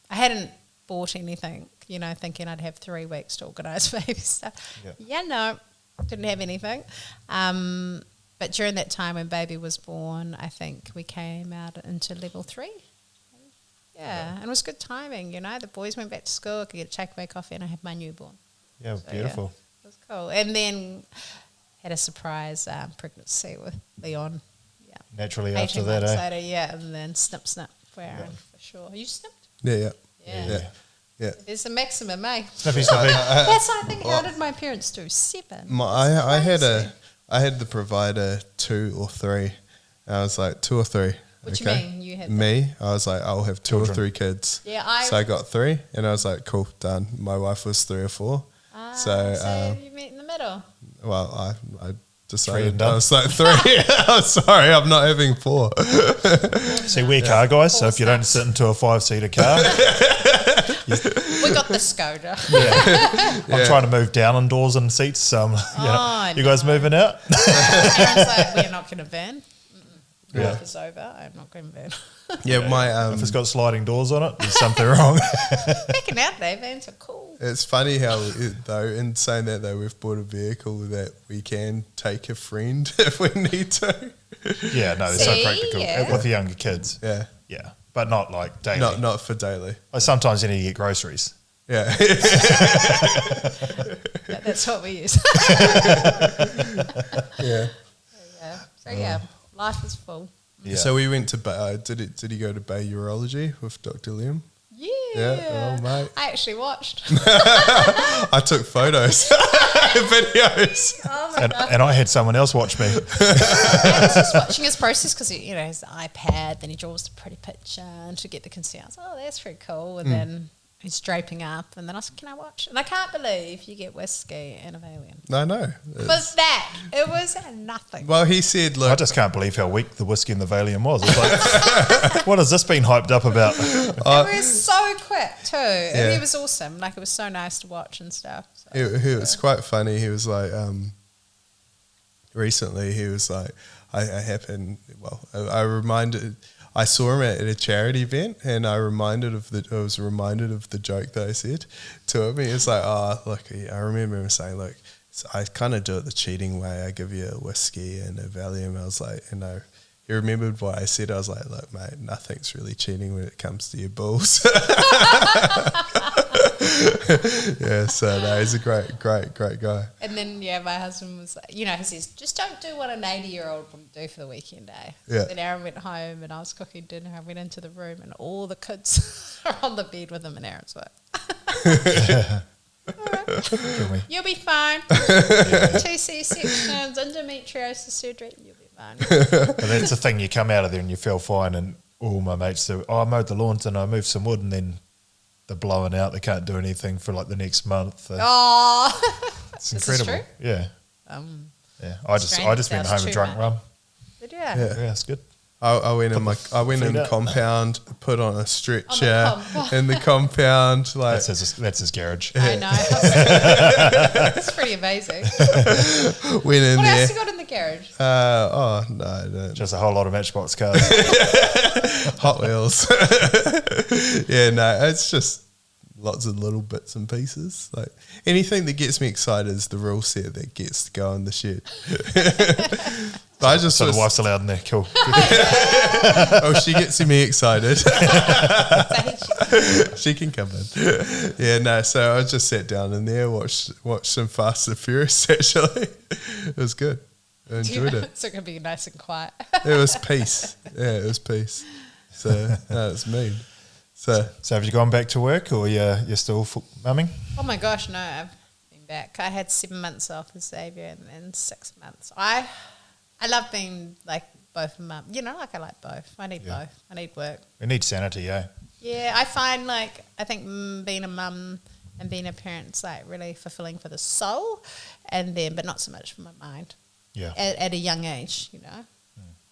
I hadn't bought anything, thinking I'd have 3 weeks to organise baby stuff. Yeah. No, didn't have anything. But during that time when baby was born, I think we came out into level 3. Yeah, and it was good timing, The boys went back to school, I could get a takeaway coffee, and I had my newborn. Yeah, So, beautiful. It was cool. And then had a surprise pregnancy with Leon. Yeah. Naturally 18 after that, months eh? later, and then snip for Aaron, for sure. You snipped? Yeah. Yeah. There's a maximum, eh? Snippy, snippy. That's, I think, how did my parents do? 7. I had the provider 2 or 3. And I was like 2 or 3. What do you mean? You had Me, I was like, I'll have 2 or Children. 3 kids. Yeah, So I got 3, and I was like, cool, done. My wife was 3 or 4. So you meet in the middle. Well, I 3 decided and done. I was like 3. I'm sorry, I'm not having 4. See, we're car guys, so if you don't sit into a 5-seater car, We got the Skoda. I'm trying to move down indoors and seats, so you guys moving out? Aaron's like, we're not going to van. Yeah. Life is over. I'm not going to van. Yeah, my If it's got sliding doors on it, there's something wrong. Back in our day, vans are cool. It's funny how, in saying that though, we've bought a vehicle that we can take a friend if we need to. Yeah, no, they're so See? practical Yeah. with the younger kids. Yeah, Yeah, but not like daily. not for daily. Like sometimes you need to get groceries. Yeah, That's what we use. yeah. So yeah, life is full. Yeah. So we went to did he go to Bay Urology with Dr. Liam? Yeah. Yeah, oh, mate. I actually watched. I took photos, videos. Oh my God. and I had someone else watch me. I was just watching his process because his iPad, then he draws the pretty picture and to get the consent. I was like, oh, that's pretty cool. And then he's draping up, and then I said, can I watch? And I can't believe you get whiskey and a Valium. No. Was that? It was nothing. Well, he said, look, I just can't believe how weak the whiskey and the Valium was. It's like, what has this been hyped up about? It was so quick too. Yeah. And he was awesome. Like, it was so nice to watch and stuff. So. It was quite funny. He was like, recently. He was like, I saw him at a charity event, and I was reminded of the joke that I said to him. He was like, "Oh, look, I remember him saying, look, so I kind of do it the cheating way. I give you a whiskey and a Valium." I was like, he remembered what I said. I was like, "Look, mate, nothing's really cheating when it comes to your bulls." Yeah, so no, he's a great guy. And then, my husband was like, he says, just don't do what an 80-year-old would do for the weekend, eh? Yeah. Then Aaron went home and I was cooking dinner. I went into the room and all the kids are on the bed with him, and Aaron's like, Kill me. you'll be fine. 2 C-sections, endometriosis surgery, you'll be fine. But that's the thing, you come out of there and you feel fine, and all my mates say, I mowed the lawns and I moved some wood, and then they're blowing out. They can't do anything for like the next month. Oh, It's This incredible. is true? Yeah. Yeah. I just went home and drunk rum. did you? Yeah. Yeah, it's good. I went in feet the up. compound, put on a stretcher compound. in the compound. Like, That's his garage. I know. It's pretty amazing. went in What there. else you got in the garage? No, I don't. Just a whole lot of Matchbox cars. Hot Wheels. Yeah, no, it's just lots of little bits and pieces. Like anything that gets me excited is the rule set that gets to go in the shed. But I just So the wife's allowed in there. Cool. she gets me excited. She can come in. Yeah, no. So I just sat down in there, watched some Fast and Furious. Actually, it was good. I enjoyed it. So it can be nice and quiet. It was peace. Yeah, it was peace. So no, it's mean. So Have you gone back to work, or you're still mumming? Oh my gosh, no, I've been back. I had 7 months off with Xavier and then 6 months. I love being like both mum. I like both. I need both. I need work. We need sanity, eh? Yeah, I find I think being a mum and being a parent's like really fulfilling for the soul, but not so much for my mind. Yeah. At a young age,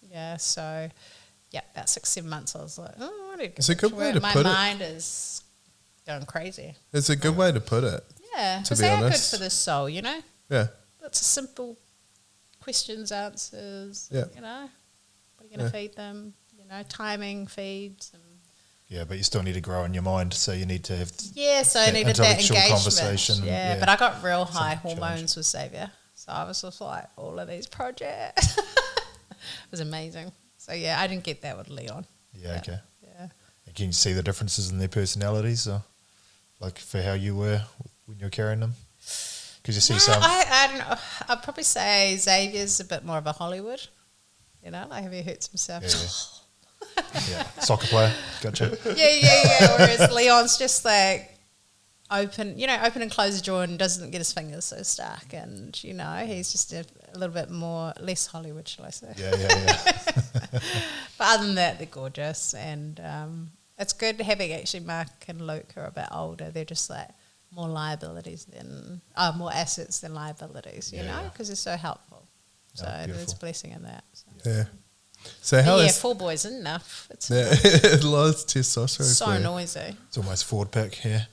Yeah, so about 6-7 months I was like, oh, I need to go It's a back to good way work. to My put it. mind is going crazy. it's a good way to put it. Yeah, To because be they are good honest. for the soul, Yeah. It's a simple questions, answers, Yeah. What are you going to feed them? Timing, feeds. And Yeah, but you still need to grow in your mind, so you need to have so I that needed that intellectual engagement. conversation. Yeah, but I got real high challenge. hormones with Xavier. So I was just like, all of these projects. It was amazing. So, I didn't get that with Leon. Yeah, okay. Yeah. Can you see the differences in their personalities, or like for how you were when you were carrying them? Because you see some. I don't know. I'd probably say Xavier's a bit more of a Hollywood. Like if he hurts himself. Yeah. Soccer player. Gotcha. Yeah. Whereas Leon's just like open and close the drawer and doesn't get his fingers so stuck. And, he's just a little bit less Hollywood, shall I say. Yeah. But other than that, they're gorgeous. And it's good having actually Mark and Luke who are a bit older. They're just like more more assets than liabilities, because they're so helpful. So there's a blessing in that. So. Yeah. So how is 4 boys isn't enough. It's a lot of testosterone. so for you. noisy. It's almost Ford pick here.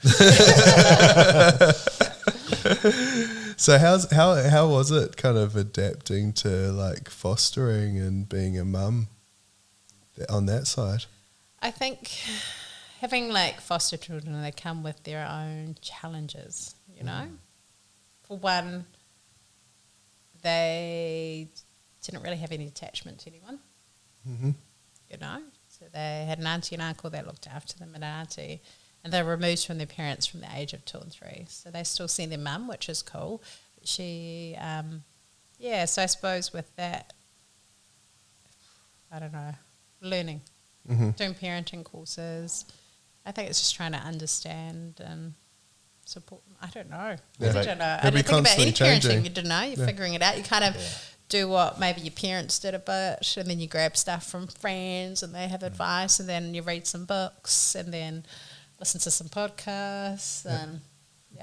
So how was it kind of adapting to like fostering and being a mum on that side? I think having like foster children, they come with their own challenges, For one, they didn't really have any attachment to anyone, So they had an auntie and uncle that looked after them, and an auntie, and they were removed from their parents from the age of 2 and 3. So they still see their mum, which is cool. But she, so I suppose with that, I don't know, learning. Doing parenting courses. I think it's just trying to understand and support them. I don't know. Yeah. I don't know. They'll I be didn't think about any constantly changing. parenting. You don't know. You're figuring it out. You kind of do what maybe your parents did a bit, and then you grab stuff from friends and they have advice, and then you read some books and then listen to some podcasts. And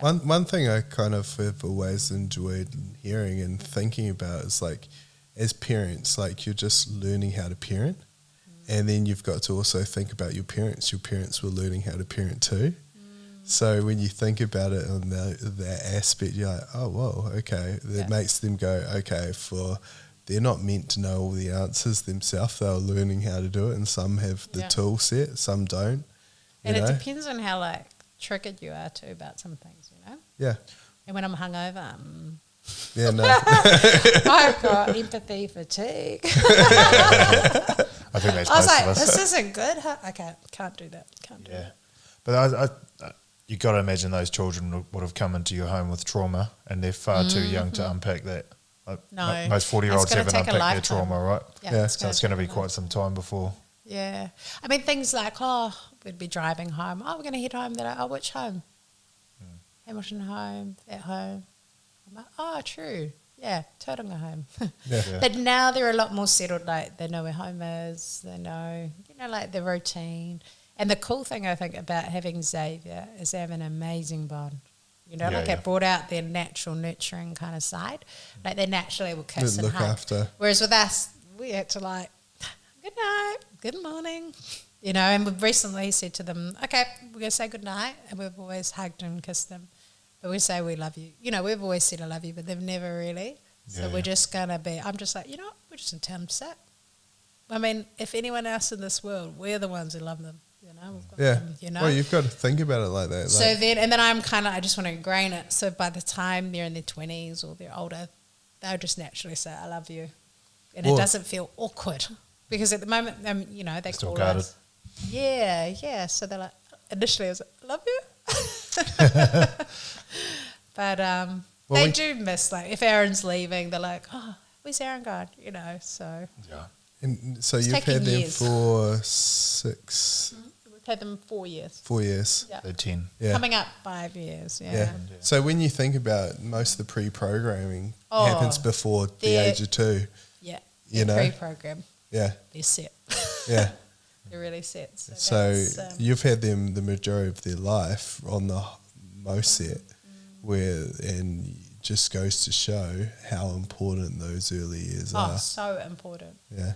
One thing I kind of have always enjoyed hearing and thinking about is like, as parents, like you're just learning how to parent. And then you've got to also think about your parents. Your parents were learning how to parent too. So when you think about it on that aspect, you're like, oh, whoa, okay. That makes them go, okay, they're not meant to know all the answers themselves. They're learning how to do it, and some have the tool set, some don't. And it depends on how, like, triggered you are, too, about some things, you know? Yeah. And when I'm hungover, Yeah, no. I've got empathy fatigue. I think that's I was most like, of us. this isn't good. Okay, can't do that. Can't do that. But you got to imagine those children would have come into your home with trauma, and they're far too young to unpack that. Like, No. most 40-year-olds It's gonna haven't take a unpacked their lifetime. trauma, right? Yeah, So it's going to be quite some time before. Yeah. I mean, things like, we'd be driving home. Oh, we're going to head home. They're like, which home? Hamilton home, that home. I'm like, oh, true. Yeah, Tauranga home. Yeah. But now they're a lot more settled. Like, they know where home is. They know, like the routine. And the cool thing, I think, about having Xavier is they have an amazing bond. It brought out their natural nurturing kind of side. Like, they naturally will kiss and Look hug. after. Whereas with us, we had to like, good night, good morning. And we've recently said to them, okay, we're going to say good night. And we've always hugged and kissed them. But we say we love you. We've always said I love you, but they've never really. So we're just going to I'm just like, we're just in town to sit. I mean, if anyone else in this world, we're the ones who love them. We've got them, Well, you've got to think about it like that. So then I just want to ingrain it. So by the time they're in their 20s or they're older, they'll just naturally say, I love you. And it doesn't feel awkward. Because at the moment, they Still call guarded. us. Yeah. So they're like, initially I was like, I love you. But they do miss, like, if Aaron's leaving, they're like, oh, where's Aaron gone? So. Yeah. And so It's you've had taken them years. for 6... We've had them 4 years. 4 years. Yeah. They're 10. Yeah. Coming up 5 years, Yeah. So when you think about most of the pre-programming happens before the they're- age of 2. Yeah. You know? Pre-program. Yeah. They're set. Yeah. They're really set. So that's, you've had them the majority of their life on the most set, and it just goes to show how important those early years are. so important. Yeah.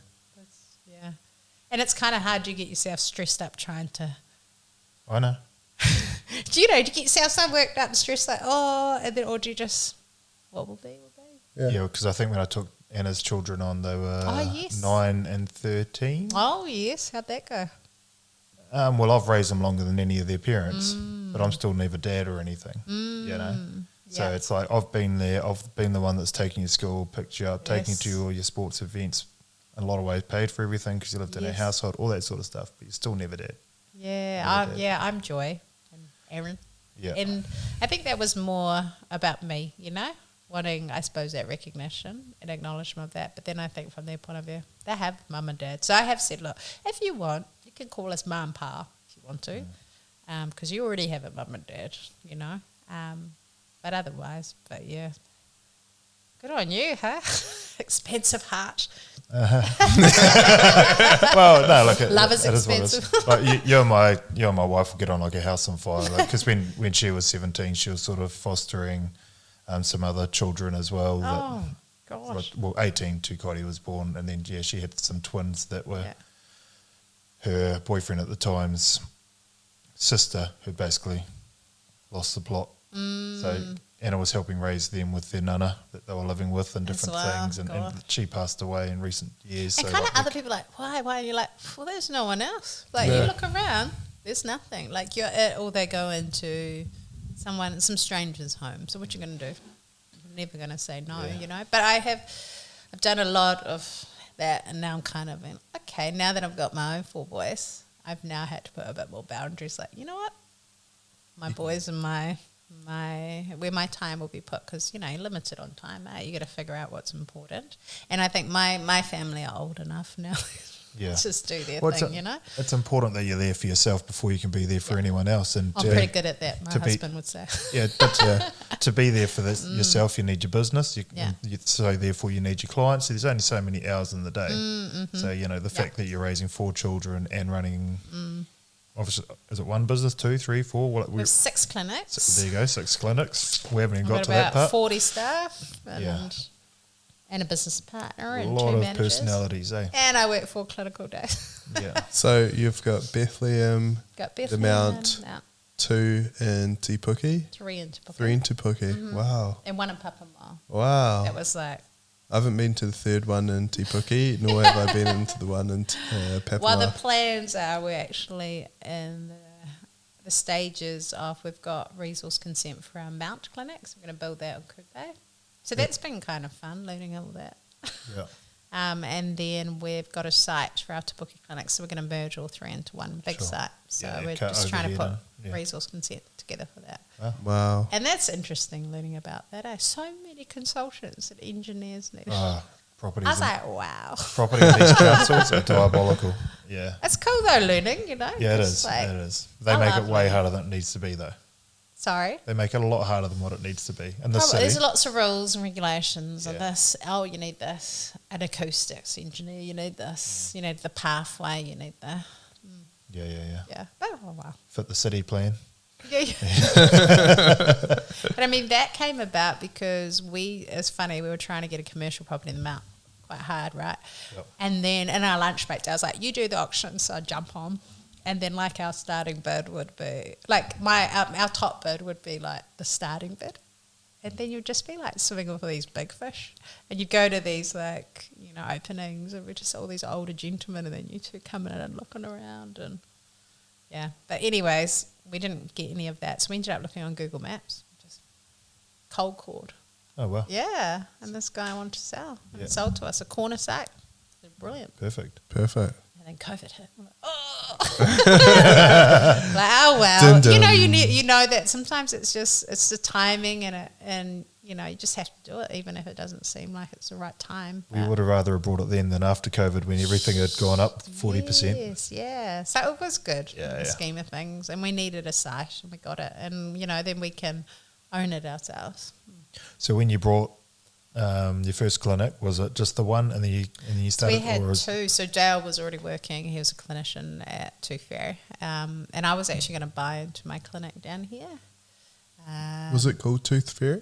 Yeah. And it's kind of hard. You get yourself stressed up trying to. I know. Do you get yourself so worked up and stressed, like, and then, or do you just, what will be, will be? Yeah. Yeah, because I think when I took Anna's children on, they were yes. 9 and 13. Oh, yes. How'd that go? Well, I've raised them longer than any of their parents, but I'm still neither dad or anything, So it's like I've been there. I've been the one that's taking you to school, picked you up, taking you to all your sports events, in a lot of ways paid for everything because you lived in a household, all that sort of stuff, but you're still never dad. I'm Joy and Aaron. Yeah. And I think that was more about me, wanting, I suppose, that recognition and acknowledgement of that. But then I think from their point of view, they have mum and dad. So I have said, look, if you want, you can call us mum and pa if you want to, because you already have a mum and dad, but otherwise, good on you, huh? Expensive heart. Well, no, look, Love is it is what it is. expensive. Like you and my wife will get on like a house on fire. Because when she was 17, she was sort of fostering some other children as well. Oh, gosh. Well, 18, Tukoti was born, and then she had some twins that were her boyfriend at the time's sister, who basically lost the plot. So Anna was helping raise them with their nana that they were living with and different things, and she passed away in recent years. And so kind of other people are like, why? And you're like, well, there's no one else. Like, you look around, there's nothing. Like, you're at, or they go into some stranger's home. So what you going to do? You're never going to say no, But I've done a lot of that, and now I'm kind of in, okay, now that I've got my own 4 boys, I've now had to put a bit more boundaries. Like, you know what? My boys and where my time will be put, because you're limited on time, you got to figure out what's important. And I think my family are old enough now to just do their thing. It's important that you're there for yourself before you can be there for anyone else. And I'm pretty good at that, my husband would say. To be there for yourself, you need your business, so therefore you need your clients. So there's only so many hours in the day. So the fact that you're raising 4 children and running obviously, is it 1 business, 2, 3, 4? We have 6 clinics. So there you go, 6 clinics. We haven't even got to about that part. 40 staff and a business partner and 2 managers. A lot of managers. personalities, eh? And I work 4 clinical days. Yeah. So you've got Bethlehem, Got the Bethlehem, Mount, 2 in Te Puke, 3 in Te Puke. 3 in Te Puke. Wow. And 1 in Papamoa. Wow. That was like... I haven't been to the 3rd one in Te Puke, nor have I been into the one in Papamoa. Well, the plans are we're actually in the stages of we've got resource consent for our mount clinics. We're going to build that on Kupe. So that's been kind of fun, learning all that. Yeah. And then we've got a site for our Te Puke clinics, so we're going to merge all 3 into one big Sure. site. So Yeah, we're cut just trying to over put here, yeah. resource consent together for that. Wow. And that's interesting learning about that. So many consultants and engineers need. Properties. I was like, wow. Property in these councils are diabolical. Yeah. It's cool though, learning, you know. Yeah, it Just is. like- It is. They I make love it way learning. harder than it needs to be, though. Sorry. They make it a lot harder than what it needs to be. In the Probably, city. there's lots of rules and regulations and Yeah. this. Oh, you need this. An acoustics engineer, you need this. You need the pathway, you need the. Yeah. Yeah. Oh, wow. Fit the city plan. Yeah. But I mean, that came about because it's funny, we were trying to get a commercial property in the Mount quite hard, right? Yep. And then in our lunch break, I was like, you do the auction, so I'd jump on. And then like our starting bid would be, like our top bid would be like the starting bid. And then you'd just be like swimming with all these big fish. And you'd go to these like, you know, openings and we're just all these older gentlemen and then you two coming in and looking around and yeah. But anyways, we didn't get any of that. So we ended up looking on Google Maps, just cold called. Oh, well. Yeah. And this guy wanted to sell. And Yeah. it sold to us a corner site. It was brilliant. Perfect. Perfect. And then COVID hit. I'm like, oh. Like, oh well. Dun, dun. You know, you know that sometimes it's the timing and you know, you just have to do it even if it doesn't seem like it's the right time. We would have rather have brought it then than after COVID when everything had gone up 40%. Yes, yeah. So it was good in Yeah, the yeah. scheme of things. And we needed a site and we got it. And, you know, then we can own it ourselves. So when you brought your first clinic, was it just the one and then you started? We had or was- 2. So Dale was already working. He was a clinician at Tooth Fairy. And I was actually going to buy into my clinic down here. Was it called Tooth Fairy?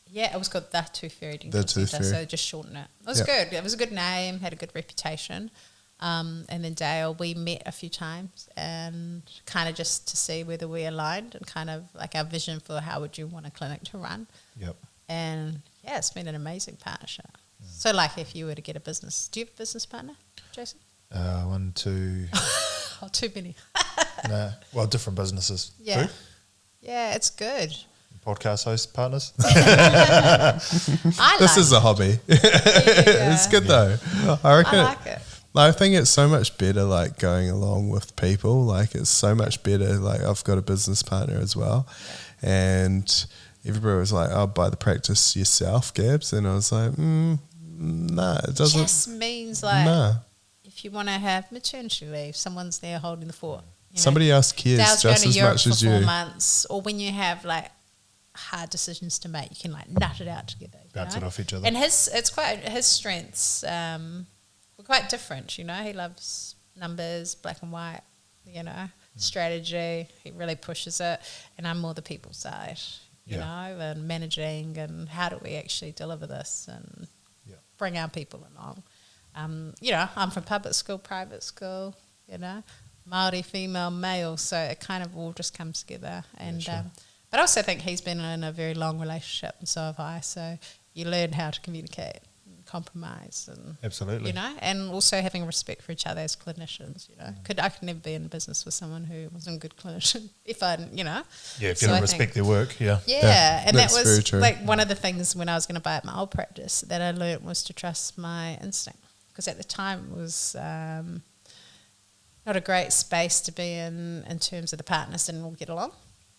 Yeah, it was called The Tooth Fairy Dental The Tooth Centre, Fairy. so just shorten it. It was Yep. good. It was a good name, had a good reputation. And then Dale, we met a few times and kind of just to see whether we aligned and kind of like our vision for how would you want a clinic to run. Yep. And yeah, it's been an amazing partnership. So like if you were to get a business, do you have a business partner, Jason? 1, 2. Oh, too many. Nah. Well, different businesses. Yeah. Who? Yeah, it's good. Podcast host partners. I This like is a hobby. it. It's good though. I reckon. I like it. I think it's so much better like going along with people. Like it's so much better. Like I've got a business partner as well, and everybody was like, "Oh, buy the practice yourself, Gabs," and I was like, "Nah, it doesn't." Just means like Nah, if you want to have maternity leave, someone's there holding the fort. You know? somebody else cares Dale's going just to as Europe much for as 4 you. months, or when you have like hard decisions to make, you can like nut it out together. you Bounce know? it off each other. And his strengths were quite different. You know, he loves numbers, black and white. You know, strategy. He really pushes it, and I'm more the people side. You know, and managing and how do we actually deliver this and bring our people along. You know, I'm from public school, private school. You know, Māori, female, male, so it kind of all just comes together. And but I also think he's been in a very long relationship, and so have I. So you learn how to communicate, and compromise, and Absolutely. you know, and also having respect for each other as clinicians. You know, I could never be in business with someone who wasn't a good clinician if I, you know. Yeah, if So you don't I respect think- their work, yeah. Yeah, and that that's very was true. like one of the things when I was going to buy up my old practice that I learnt was to trust my instinct, because at the time it was not a great space to be in terms of the partners didn't all get along.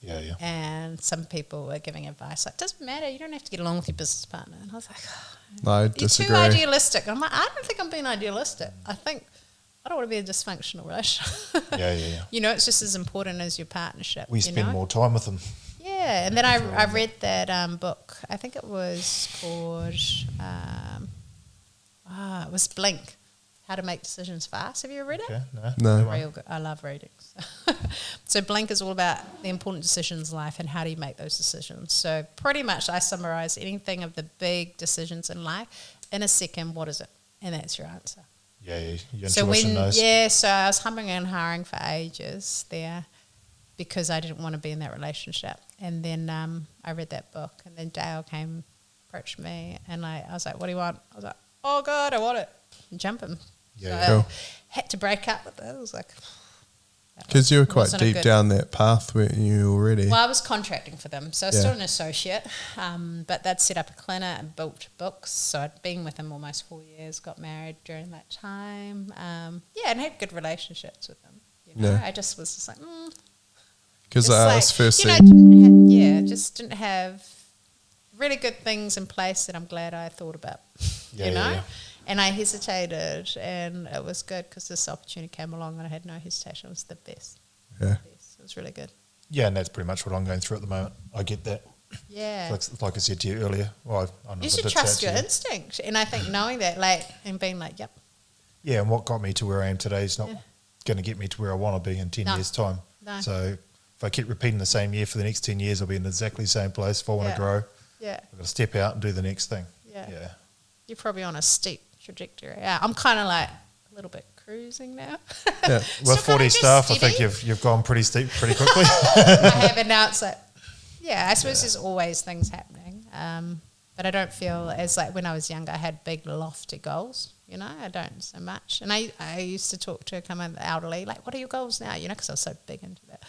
Yeah. And some people were giving advice like, it doesn't matter, you don't have to get along with your business partner. And I was like, I you're disagree. too idealistic. And I'm like, I don't think I'm being idealistic. I don't want to be a dysfunctional relationship. Yeah. You know, it's just as important as your partnership. We you spend know? more time with them. Yeah, and then I read that book. I think it was called, it was Blink, How to Make Decisions Fast. Have you ever read it? Okay, No. Real good. I love readings. So Blink is all about the important decisions in life and how do you make those decisions. So pretty much I summarize anything of the big decisions in life in a second, what is it? And that's your answer. Yeah, your So intuition knows. so I was humming and hawing for ages there. because I didn't want to be in that relationship. And then I read that book, and then Dale approached me, and I was like, what do you want? I was like, oh God, I want it. And jump him. Yeah, so cool. I had to break up with it. I was like, Because you were quite wasn't a deep good- down that path, weren't you, already? well, I was contracting for them, so I was Yeah. still an associate, but they'd set up a clinic and built books, so I'd been with them almost 4 years, got married during that time, and had good relationships with them. You know, Yeah. I just was just like, Because It's I like, was first you know, seeing... just didn't have really good things in place that I'm glad I thought about, Yeah, you know? yeah. And I hesitated, and it was good because this opportunity came along and I had no hesitation. It was the best. Yeah. It was really good. Yeah, and that's pretty much what I'm going through at the moment. I get that. Yeah. Like I said to you earlier. Well, I don't know You if I should did trust say it your to you. instinct. And I think knowing that, like, and being like, yep. Yeah, and what got me to where I am today is not Yeah. going to get me to where I want to be in 10 No. years' time. No. So if I keep repeating the same year for the next 10 years, I'll be in exactly the same place. If I want Yeah. to grow, Yeah. I've got to step out and do the next thing. Yeah. Yeah. You're probably on a steep trajectory. Yeah. I'm kind of like a little bit cruising now. Yeah. With Still 40 kinda just staff, I think steady. you've gone pretty steep pretty quickly. I have, and now it's like, yeah, I suppose there's always things happening. But I don't feel as like when I was younger, I had big lofty goals, you know, I don't so much. And I used to talk to the elderly, like, what are your goals now? You know, because I was so big into that.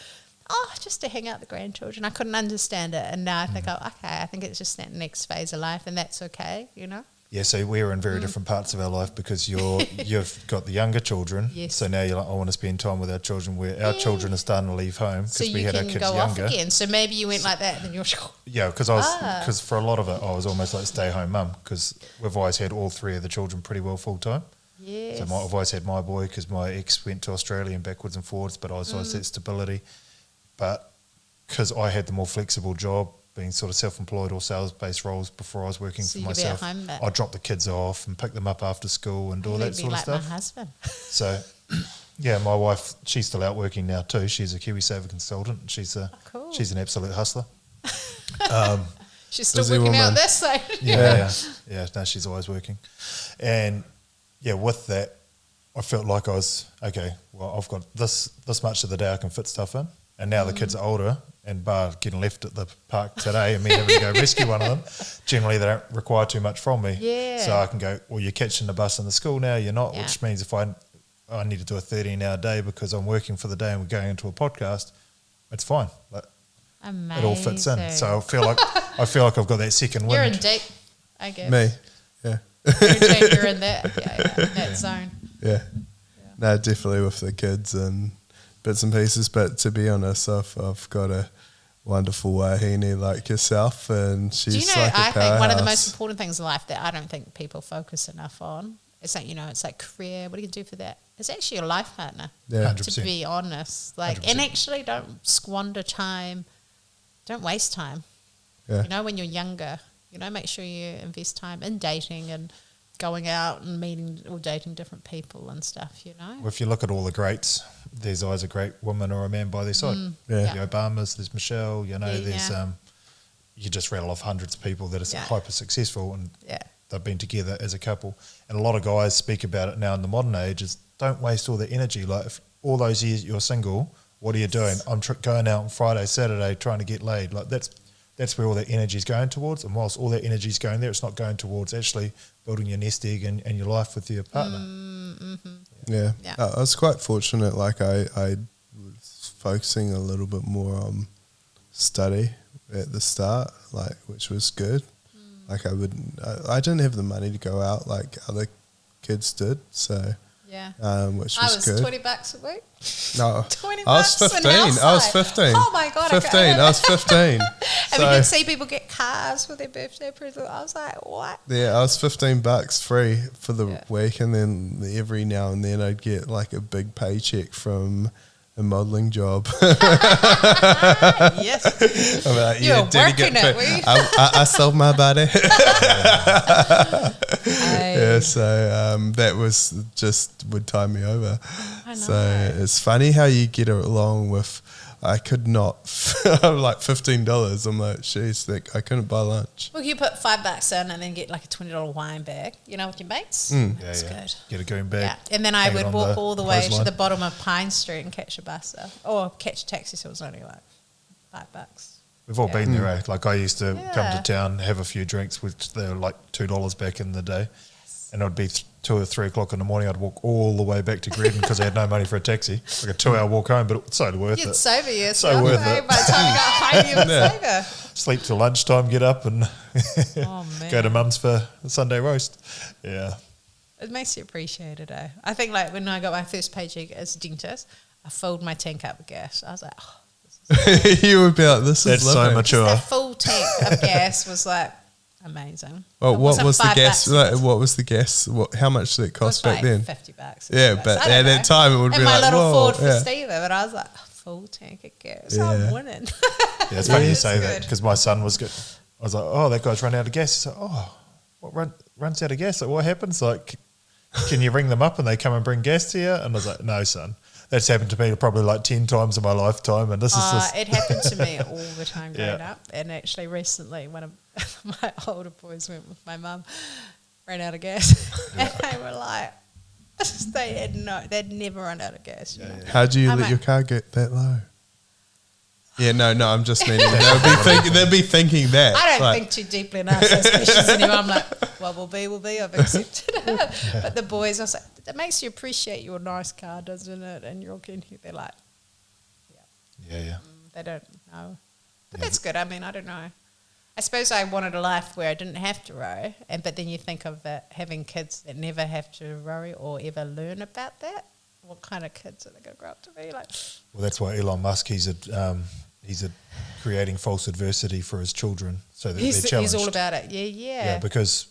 Oh, just to hang out with the grandchildren. I couldn't understand it. And now I think, okay, I think it's just that next phase of life, and that's okay, you know? Yeah, so we're in very different parts of our life because you've got the younger children. Yes. So now you're like, I want to spend time with our children where our children are starting to leave home So because we you had our can kids go off younger. again. So maybe you went like that, and then you're Yeah, because for a lot of it, I was almost like stay-home mum because we've always had all three of the children pretty well full-time. yes. So I've always had my boy because my ex went to Australia and backwards and forwards, but I was always that stability. But because I had the more flexible job, being sort of self-employed or sales-based roles before I was working So for you could be at myself, home then. I'd drop the kids off and pick them up after school and do all You'd that be sort of like stuff. my husband. So, yeah, my wife, she's still out working now too. She's a KiwiSaver consultant. She's cool. she's an absolute hustler. She's still Busy working out woman. this side. Yeah. No, she's always working. And yeah, with that, I felt like I was, okay, well, I've got this much of the day I can fit stuff in. And now the kids are older, and bar getting left at the park today and me having to go rescue one of them, generally they don't require too much from me. Yeah. So I can go, well, you're catching the bus in the school now, you're not, Yeah. which means if I need to do a 13-hour day because I'm working for the day and we're going into a podcast, it's fine. Like, Amazing. it all fits in. So I feel like I've got that second You're wind. in deep, I guess. Me. Yeah. You're in that, that zone. Yeah. No, definitely with the kids and bits and pieces. But to be honest, I've got a wonderful wahine like yourself, and she's Do you know, like a I think one of the most powerhouse. important things in life that I don't think people focus enough on, it's like, it's like career, what do you do for that? It's actually your life partner, Yeah. 100%. to be honest. Like, 100%. and actually don't squander time, don't waste time. Yeah. You know, when you're younger, make sure you invest time in dating and going out and meeting or dating different people and stuff, Well, if you look at all the greats, there's always a great woman or a man by their side. Yeah. The Obamas, there's Michelle, there's Yeah. you just rattle off hundreds of people that are Yeah. hyper successful and Yeah. they've been together as a couple. And a lot of guys speak about it now in the modern age is don't waste all the energy. Like if all those years you're single, what are you doing? I'm going out on Friday, Saturday, trying to get laid. Like that's where all that energy is going towards. And whilst all that energy is going there, it's not going towards actually building your nest egg and your life with your partner. Yeah. Yeah. I was quite fortunate. Like I was focusing a little bit more on study at the start, like which was good. Like I didn't have the money to go out like other kids did, so Yeah. which I was was good. $20 a week. No, 20 I was bucks an 15. I was outside. 15. Oh my God, I 15. I was 15. And we So could see people get cars for their birthday present. I was like, what? yeah, I was $15 free for the Yeah. week, and then every now and then I'd get like a big paycheck from a modelling job. Yes. I'm like, You were did working it, were you? I sold my body. Yeah, I, so that was just would tie me over. I know. So it's funny how you get along with. I could not, like $15. I'm like, jeez, I couldn't buy lunch. Well, you put $5 in and then get like a $20 wine bag, you know, with your mates. That's good. Get a goon bag. Yeah, and then I would walk all the way to clothesline. the bottom of Pine Street and catch a bus or catch a taxi, so it was only like $5. We've all been there, eh? Like I used to come Yeah. to town, have a few drinks, which they were like $2 back in the day. And it would be 2 or 3 o'clock in the morning. I'd walk all the way back to Greden because I had no money for a taxi. Like a 2-hour walk home, but it's so worth You'd it. sober yourself. So worth it. By the time you got home, you were sober. Sleep till lunchtime, get up and Oh, man. go to mum's for the Sunday roast. Yeah. It makes you appreciate it, eh? I think like when I got my first paycheck as a dentist, I filled my tank up with gas. I was like, oh, this is You would be like, this That's is so lovely. mature. that full tank of gas was like amazing. Well, It what wasn't was the gas? $5. Like, what was the gas? How much did it It was cost back like then? $50. Yeah, $60. but I don't at know. that time it would and be my like, little whoa, Ford yeah. Festiva, but I was like, oh, full tank of gas. Yeah. I'm winning. Yeah, it's funny you It's say that good. because my son was good. I was like, oh, that guy's run out of gas. He's like, oh, what runs out of gas? Like, what happens? Like, can you ring them up and they come and bring gas to you? And I was like, no, son. That's happened to me probably like 10 times in my lifetime. And this is just... It happened to me all the time growing Yeah. up. And actually recently, one of my older boys went with my mum, ran out of gas. And they were like, they'd never run out of gas. You know? How do you I'm let like- your car get that low? Yeah, no, I'm just meaning they'll be thinking that. I don't like, think too deeply enough those questions anymore. I'm like, what will be, I've accepted it. But the boys, I was like, that makes you appreciate your nice car, doesn't it? And you're looking here, they're like, Yeah. they don't know. But that's good. I mean, I don't know. I suppose I wanted a life where I didn't have to row, but then you think of having kids that never have to row or ever learn about that. What kind of kids are they going to grow up to be? Like, Well, that's why Elon Musk, he's creating false adversity for his children so that they're challenged. he's all about it. Yeah. Yeah, because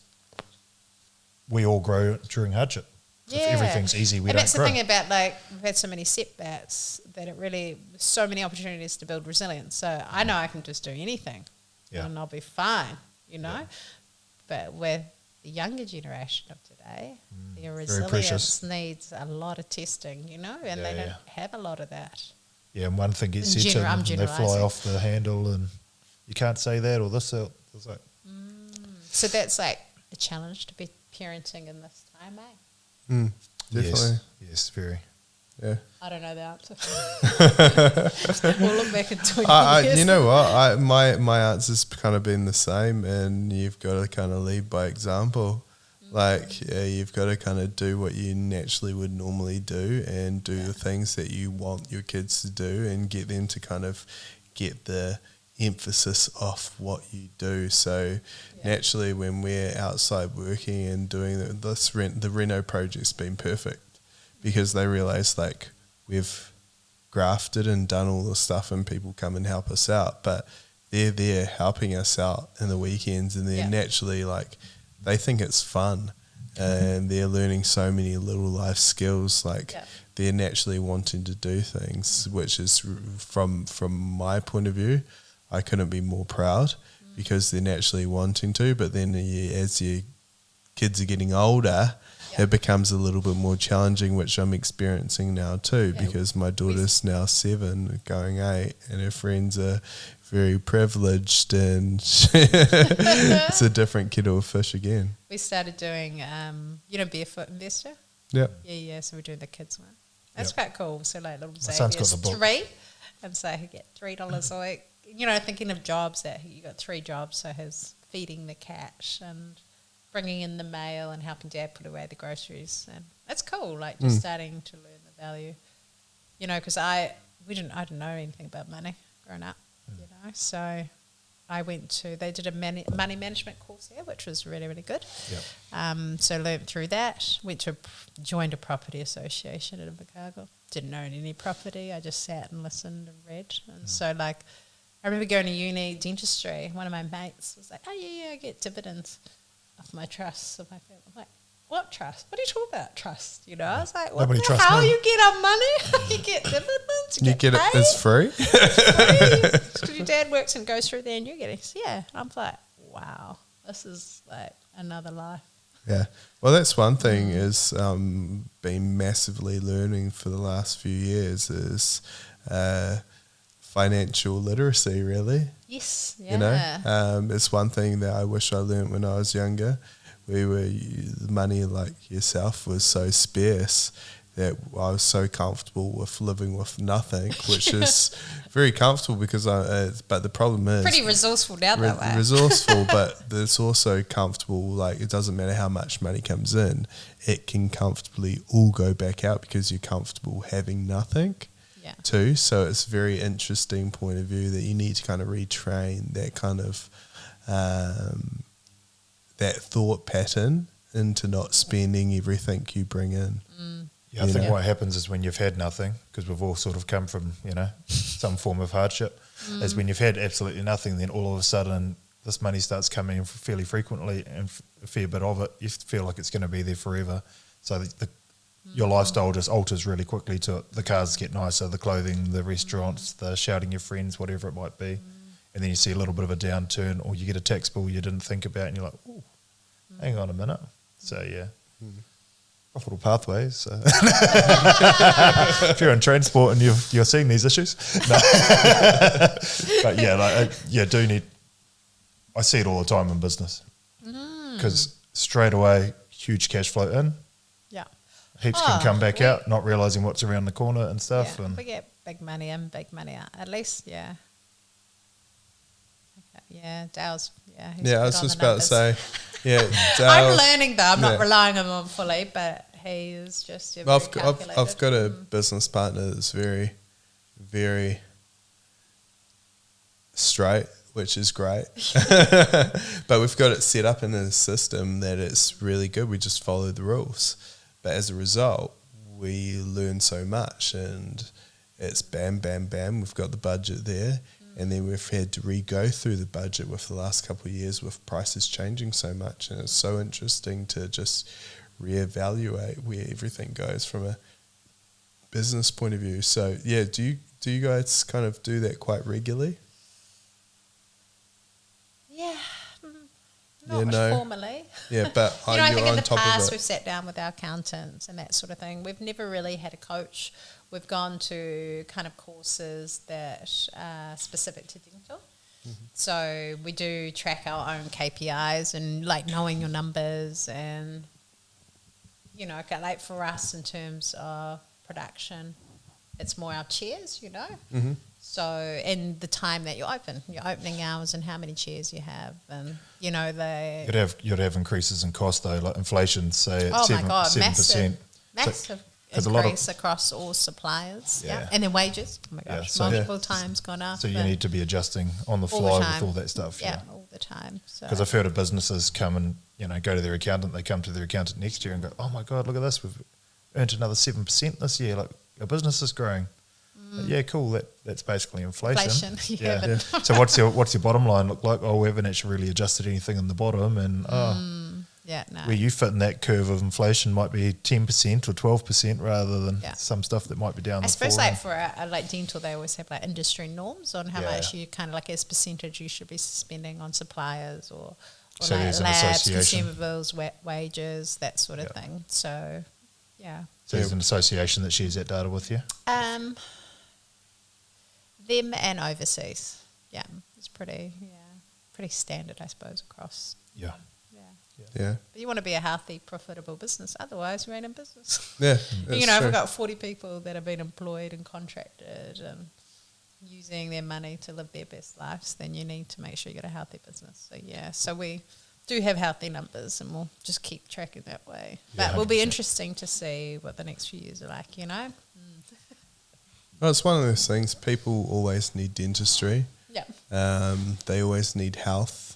we all grow during hardship. So if everything's easy, we and don't that's grow. the thing about, like, we've had so many setbacks that it really, so many opportunities to build resilience. So I know I can just do anything and I'll be fine, you know. Yeah. But with the younger generation of today, their precious. resilience needs a lot of testing, you know, and Yeah, they don't yeah. have a lot of that. Yeah, and one thing gets In said to I'm them and they fly generalising. off the handle and you can't say that or this. It's like, So that's like a challenge to be parenting in this time, eh? definitely. Yes, very. Yeah. I don't know the answer. We'll look back in 20 years. You know what? My answer's kind of been the same, and you've got to kind of lead by example. Like, you've got to kind of do what you naturally would normally do and do the things that you want your kids to do and get them to kind of get the emphasis off what you do. So naturally, when we're outside working and doing the Reno project's been perfect because they realise, like, we've grafted and done all the stuff and people come and help us out, but they're there helping us out in the weekends, and they're naturally, like, they think it's fun and they're learning so many little life skills. Like, they're naturally wanting to do things, which is from my point of view, I couldn't be more proud because they're naturally wanting to. But then as your kids are getting older, it becomes a little bit more challenging, which I'm experiencing now too, because my daughter's now 7 going 8 and her friends are very privileged, and it's a different kettle of fish again. We started doing, Barefoot Investor. Yeah. Yeah. So we're doing the kids one. That's quite cool. So like little son's got Xavier's the book. 3, and so he get $3 a week. You know, thinking of jobs that you got 3 jobs. So his feeding the cat and bringing in the mail and helping Dad put away the groceries, and that's cool. Like just starting to learn the value. You know, because I didn't know anything about money growing up. You know, so I they did a money management course here, which was really, really good. Yep. So learned through that. Joined a property association in Invercargill. Didn't own any property. I just sat and listened and read. And so, like, I remember going to uni dentistry. One of my mates was like, "Oh yeah, I get dividends off my trusts of my family." I'm like, "What trust? What are you talking about? Trust?" You know, I was like, "What Nobody the trusts hell? me." You get our money? You get dividends? You get it paid? as free? Because your dad works and goes through there and you get it." Yeah. I'm like, wow, this is like another life. Yeah. Well, that's one thing is been massively learning for the last few years is financial literacy, really. Yes. Yeah. You know, it's one thing that I wish I learned when I was younger. The money, like yourself, was so scarce that I was so comfortable with living with nothing, which is very comfortable because but the problem is pretty resourceful now that way. Resourceful, but it's also comfortable. Like, it doesn't matter how much money comes in, it can comfortably all go back out because you're comfortable having nothing. Yeah. Too. So it's a very interesting point of view that you need to kind of retrain that kind of that thought pattern into not spending everything you bring in. Yeah, I think what happens is when you've had nothing, because we've all sort of come from, some form of hardship, is when you've had absolutely nothing, then all of a sudden this money starts coming in fairly frequently, and a fair bit of it, you feel like it's going to be there forever. So your lifestyle just alters really quickly to it. The cars get nicer, the clothing, the restaurants, the shouting your friends, whatever it might be. And then you see a little bit of a downturn, or you get a tax bill you didn't think about, and you're like, oh, hang on a minute. So, yeah. Profitable pathways. So. If you're in transport and you're seeing these issues. No. But, do need... I see it all the time in business. Because straight away, huge cash flow in. Yeah. Heaps can come back out, not realising what's around the corner and stuff. Yeah, and we get big money in, big money out. At least, yeah. Okay. Yeah, Dale's, yeah. He's I good was on just the about to numbers. say, yeah. I'm learning though. I'm not relying on him fully, but he is just very calculated. I've got a business partner that's very, very straight, which is great. But we've got it set up in a system that it's really good. We just follow the rules. But as a result, we learn so much, and it's bam, bam, bam. We've got the budget there. And then we've had to re-go through the budget with the last couple of years with prices changing so much. And it's so interesting to just reevaluate where everything goes from a business point of view. So, yeah, do you guys kind of do that quite regularly? Yeah. Not formally. Yeah, but I you're think in on the top past of it. we've sat down with our accountants and that sort of thing. We've never really had a coach. We've gone to kind of courses that are specific to dental. So we do track our own KPIs and like knowing your numbers and, like for us in terms of production, it's more our chairs, So, and the time that you're open, your opening hours and how many chairs you have, and You'd have increases in cost though, like inflation, say at 7%. Massive increase across all suppliers, and then wages. Oh my gosh, multiple times gone up. So you need to be adjusting on the fly with all that stuff. Yeah, all the time. Because I've heard of businesses come and go to their accountant. They come to their accountant next year and go, "Oh my God, look at this! We've earned another 7% this year. Like our business is growing." But yeah, cool. That's basically inflation. Yeah. So what's your bottom line look like? Oh, we haven't actually really adjusted anything in the bottom, and where you fit in that curve of inflation might be 10% or 12% rather than some stuff that might be down. I suppose like for like dental, they always have like industry norms on how much you kind of like as percentage you should be spending on suppliers or so like there's an labs, association. consumables, wages, that sort of thing. So So there's an association that shares that data with you. Them and overseas. Yeah, it's pretty standard, I suppose, across. Yeah. Yeah. But you want to be a healthy, profitable business. Otherwise, you ain't in business. Yeah. If we've got 40 people that have been employed and contracted and using their money to live their best lives, then you need to make sure you got a healthy business. So, so we do have healthy numbers and we'll just keep tracking that way. But it will be interesting to see what the next few years are like, Well, it's one of those things. People always need dentistry. Yeah. They always need health.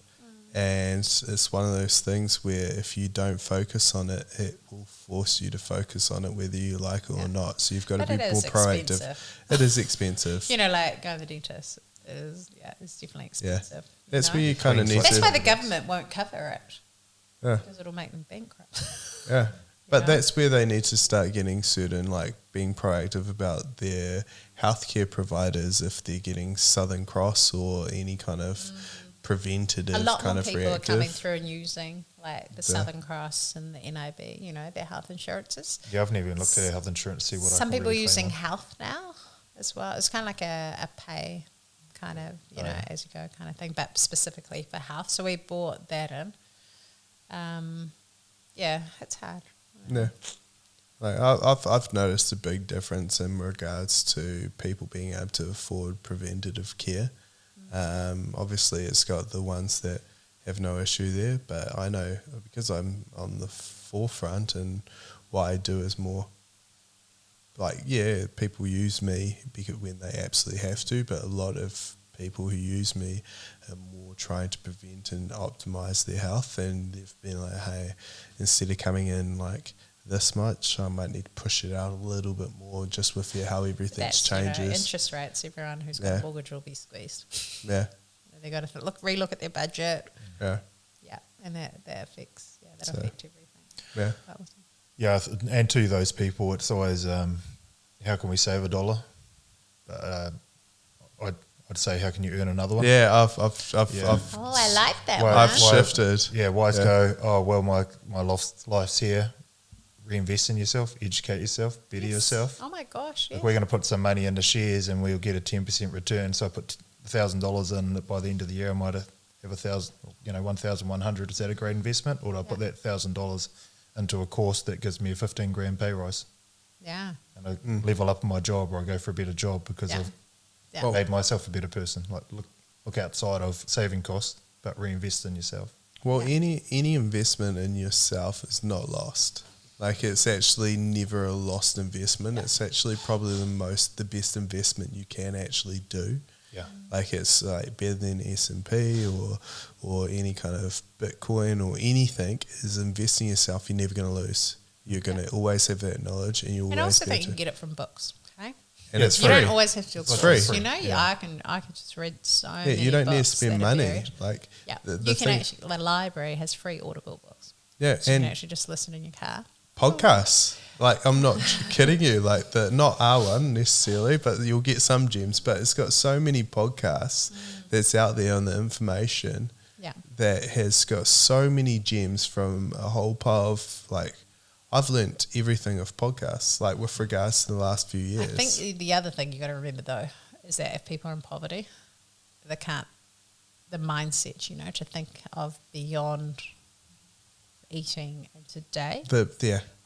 And it's one of those things where if you don't focus on it, it will force you to focus on it whether you like it or not. So you've got to be more proactive. Expensive. It is expensive. Like going to the dentist is definitely expensive. Yeah. That's where you kind of need to... That's why the government won't cover it. Yeah. Because it'll make them bankrupt. Yeah. But that's where they need to start getting certain, like being proactive about their healthcare providers if they're getting Southern Cross or any kind of preventative kind of reactive. A lot more people are coming through and using like the Southern Cross and the NIB, their health insurances. Yeah, I've never even looked at health insurance to see what Some people are using health now as well. It's kind of like a pay kind of, you know, as you go kind of thing, but specifically for health. So we bought that in. Yeah, it's hard. Yeah. Like I've noticed a big difference in regards to people being able to afford preventative care. Obviously, it's got the ones that have no issue there, but I know because I'm on the forefront and what I do is more like, yeah, people use me because when they absolutely have to, but a lot of people who use me are more trying to prevent and optimize their health, and they've been like, hey, instead of coming in like this much, I might need to push it out a little bit more just with how everything's changes. You know, interest rates, everyone who's got a mortgage will be squeezed. Yeah. They got to relook at their budget. Yeah. Yeah, and that affects, affect everything. Yeah. Yeah, and to those people, it's always how can we save $1? But I'd say how can you earn another one? Yeah, I've I like that Well, one. I've shifted. Yeah, why go, oh, well, my life's here. Reinvest in yourself, educate yourself, better yourself. Oh my gosh, yeah. Like we're going to put some money into shares and we'll get a 10% return. So I put $1,000 in. By the end of the year, I might have 1,100. Is that a great investment? Or do I put that $1,000 into a course that gives me a 15 grand pay rise? Yeah. And I level up in my job, or I go for a better job because I've made myself a better person. Like look outside of saving costs, but reinvest in yourself. Well, any investment in yourself is not lost. Like it's actually never a lost investment. Yeah. It's actually probably the best investment you can actually do. Yeah. Like it's like better than S&P or any kind of Bitcoin or anything. Is investing in yourself, you're never going to lose. You're going to always have that knowledge, and you always. And I also think you can get it from books. Okay. And it's free. You don't always have to. It's free. You know, I can just read so many. Yeah, you don't need to books spend that are money. varied. Like you can actually. The library has free Audible books. Yeah, so you and can actually just listen in your car. Podcasts. Like I'm not kidding you. Like not our one necessarily, but you'll get some gems. But it's got so many podcasts that's out there on the information. Yeah. That has got so many gems from a whole pile of like. I've learnt everything of podcasts, like with regards to the last few years. I think the other thing you got to remember though is that if people are in poverty, they can't. The mindset, to think of beyond eating today.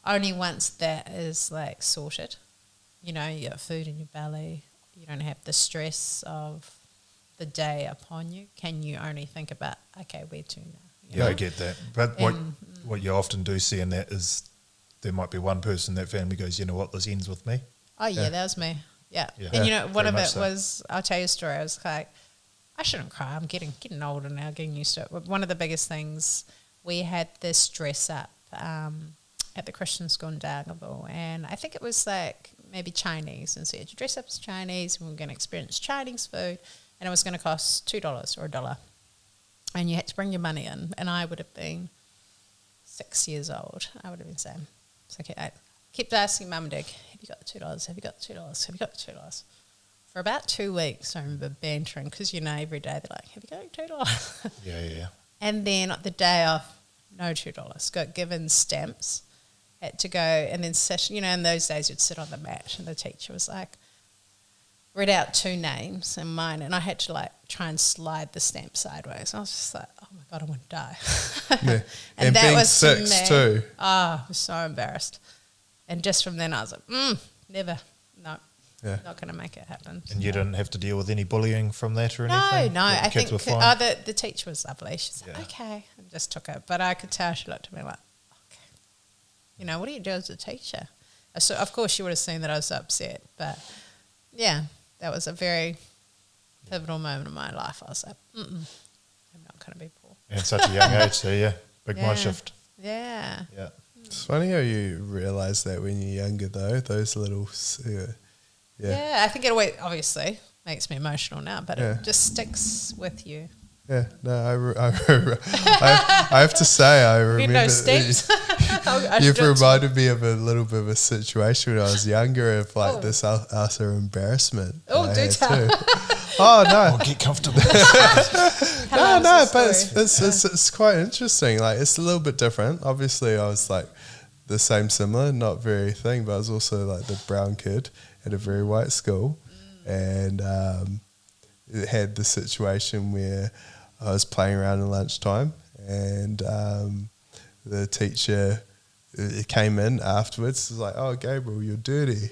Only once that is like sorted, you got food in your belly, you don't have the stress of the day upon you, can you only think about, okay, where to now? I get that. But what you often do see in that is there might be one person in that family goes, you know what, this ends with me. Oh, yeah, that was me. Yeah. And one of it was, I'll tell you a story, I was like, I shouldn't cry, I'm getting older now, getting used to it. One of the biggest things, we had this dress up at the Christian school in Dargaville, and I think it was like maybe Chinese, and so you had to dress up as Chinese, and we were going to experience Chinese food, and it was going to cost $2 or $1, and you had to bring your money in, and I would have been 6 years old. I would have been saying, it's okay. I kept asking Mum and Dad, have you got the $2? Have you got the $2? Have you got the $2? For about 2 weeks, I remember bantering, because every day they're like, have you got $2? Yeah. And then the day off, no $2. Got given stamps, had to go, and then sit, in those days you'd sit on the mat, and the teacher was like, read out 2 names and mine, and I had to like try and slide the stamp sideways. I was just like, oh my God, I want to die. Yeah. and that being was 6 too. Oh, I was so embarrassed. And just from then I was like, never, no. Yeah. Not going to make it happen. And you didn't have to deal with any bullying from that or anything? No. I think were fine? the teacher was lovely. She said, okay, and just took it. But I could tell she looked at me like, okay, what do you do as a teacher? So, of course, she would have seen that I was upset. But, yeah, that was a very pivotal moment in my life. I was like, I'm not going to be poor. At such a young age, so big mind shift. Yeah. Yeah. It's funny how you realise that when you're younger, though, those little... Yeah, I think it always obviously makes me emotional now, but it just sticks with you. Yeah, no, I have to say, I remember... No steps. You've reminded me of a little bit of a situation when I was younger of like this utter embarrassment. Oh, do tell. Oh, no. Get comfortable. No, but it's quite interesting. Like, it's a little bit different. Obviously, I was like similar, not very thing, but I was also like the brown kid at a very white school. and it had the situation where I was playing around at lunchtime, and the teacher came in afterwards. Was like, "Oh, Gabriel, you're dirty."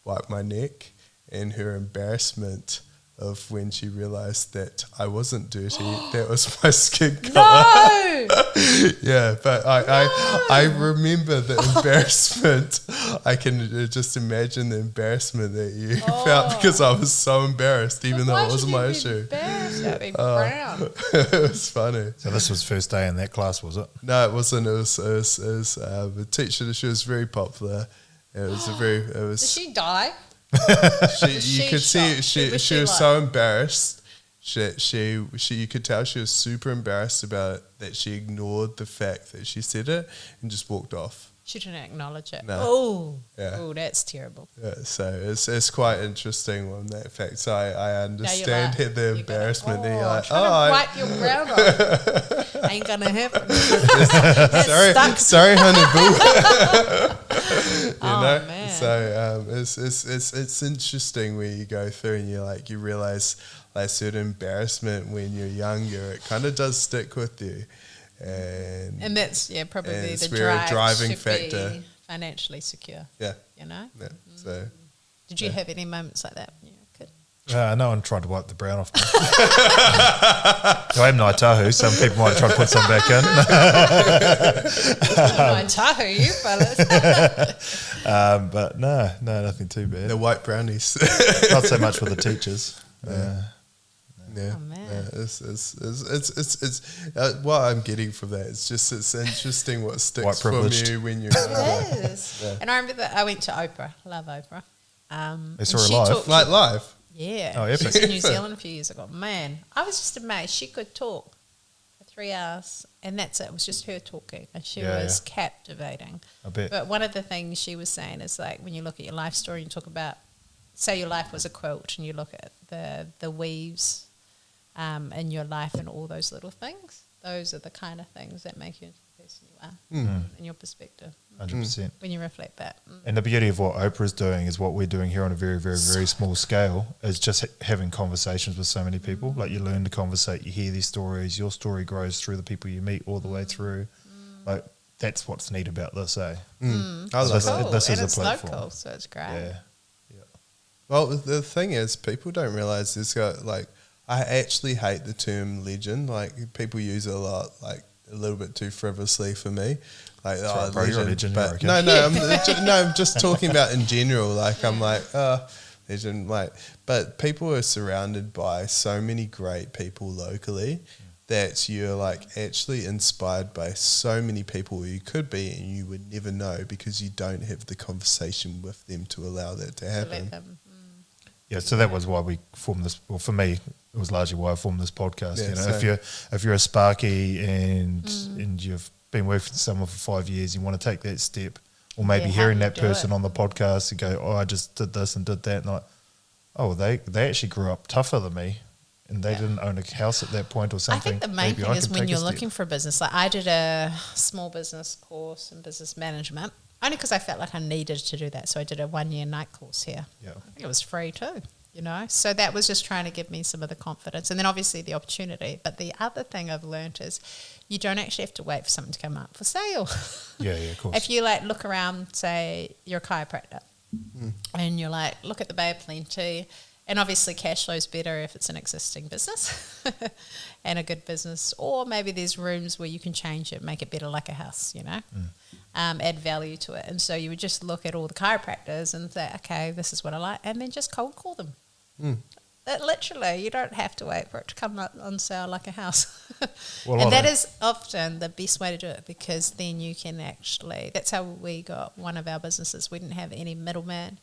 Wiped my neck, and her embarrassment of when she realised that I wasn't dirty, that was my skin colour. No! Yeah, but I remember the embarrassment. I can just imagine the embarrassment that you felt because I was so embarrassed, even though it wasn't my issue. Embarrassed about being brown. It was funny. So this was first day in that class, was it? No, it wasn't. It was the teacher. She was very popular. It was Did she die? You could see she was so embarrassed. You could tell she was super embarrassed about it, that she ignored the fact that she said it and just walked off. She didn't acknowledge it. No. Oh, Yeah. oh, that's terrible. Yeah, so it's quite interesting on that fact. So I understand the embarrassment. That you're like, wipe your brown off. Ain't gonna happen. sorry, honey boo. Man. So it's interesting where you go through and you realize like certain embarrassment when you're younger, it kind of does stick with you. And that's probably it's the driving should factor. Be financially secure. Yeah. You know? Yeah. So did you have any moments like that when you were a kid? No one tried to wipe the brown off. I am Ngāi Tahu. Some people might try to put some back in. Ngāi Tahu, you fellas. But no, nothing too bad. The white brownies. Not so much for the teachers. Yeah, Oh, man. yeah, it's what I'm getting from that. It's interesting what sticks from you when you're younger. Yes. Yeah. And I remember that I went to Oprah. Love Oprah. They saw her live? Like live. Yeah. Oh, epic. She was in New Zealand a few years ago. Man, I was just amazed. She could talk for 3 hours, and that's it. It was just her talking, and she was captivating. I bet. But one of the things she was saying is like when you look at your life story and you talk about, say your life was a quilt, and you look at the weaves in your life and all those little things, those are the kind of things that make you into the person you are in your perspective. 100%. When you reflect that. And the beauty of what Oprah's doing is what we're doing here on a very, very, very small scale is just having conversations with so many people. Like you learn to conversate, you hear these stories, your story grows through the people you meet all the way through. Like that's what's neat about this, eh? I love this, that. Cool. this is and a it's platform. local, so it's great. Yeah. Well, the thing is, people don't realize there's got like. I actually hate the term legend. Like people use it a lot, like a little bit too frivolously for me. Like Right, bro, you're a legend, but you're okay. I'm just talking about in general. Like I'm like, legend. Like, but people are surrounded by so many great people locally that you're like actually inspired by so many people who you could be, and you would never know because you don't have the conversation with them to allow that to happen. Let them, Yeah, so that was why we formed this. Well, for me, it was largely why I formed this podcast. Yeah, you know, same. if you're a Sparky and you've been working with someone for 5 years, you want to take that step, or maybe Yeah, how hearing do you that do person it? on the podcast and go, "Oh, I just did this and did that," and like, "Oh, they actually grew up tougher than me, and they didn't own a house at that point or I something." think the main Maybe thing I is can when take a you're step. looking for a business. Like I did a small business course in business management, only because I felt like I needed to do that. So I did a 1 year night course here. Yeah. I think it was free too. You know, so that was just trying to give me some of the confidence, and then obviously the opportunity. But the other thing I've learned is you don't actually have to wait for something to come up for sale. Yeah, of course. If you like look around, say you're a chiropractor, and you're like, look at the Bay of Plenty, and obviously cash flow's better if it's an existing business and a good business, or maybe there's rooms where you can change it, make it better like a house, you know, add value to it. And so you would just look at all the chiropractors and say, okay, this is what I like, and then just cold call them. Literally, you don't have to wait for it to come up on sale like a house. Well, and that I- is often the best way to do it, because then you can actually, that's how we got one of our businesses. We didn't have any middleman.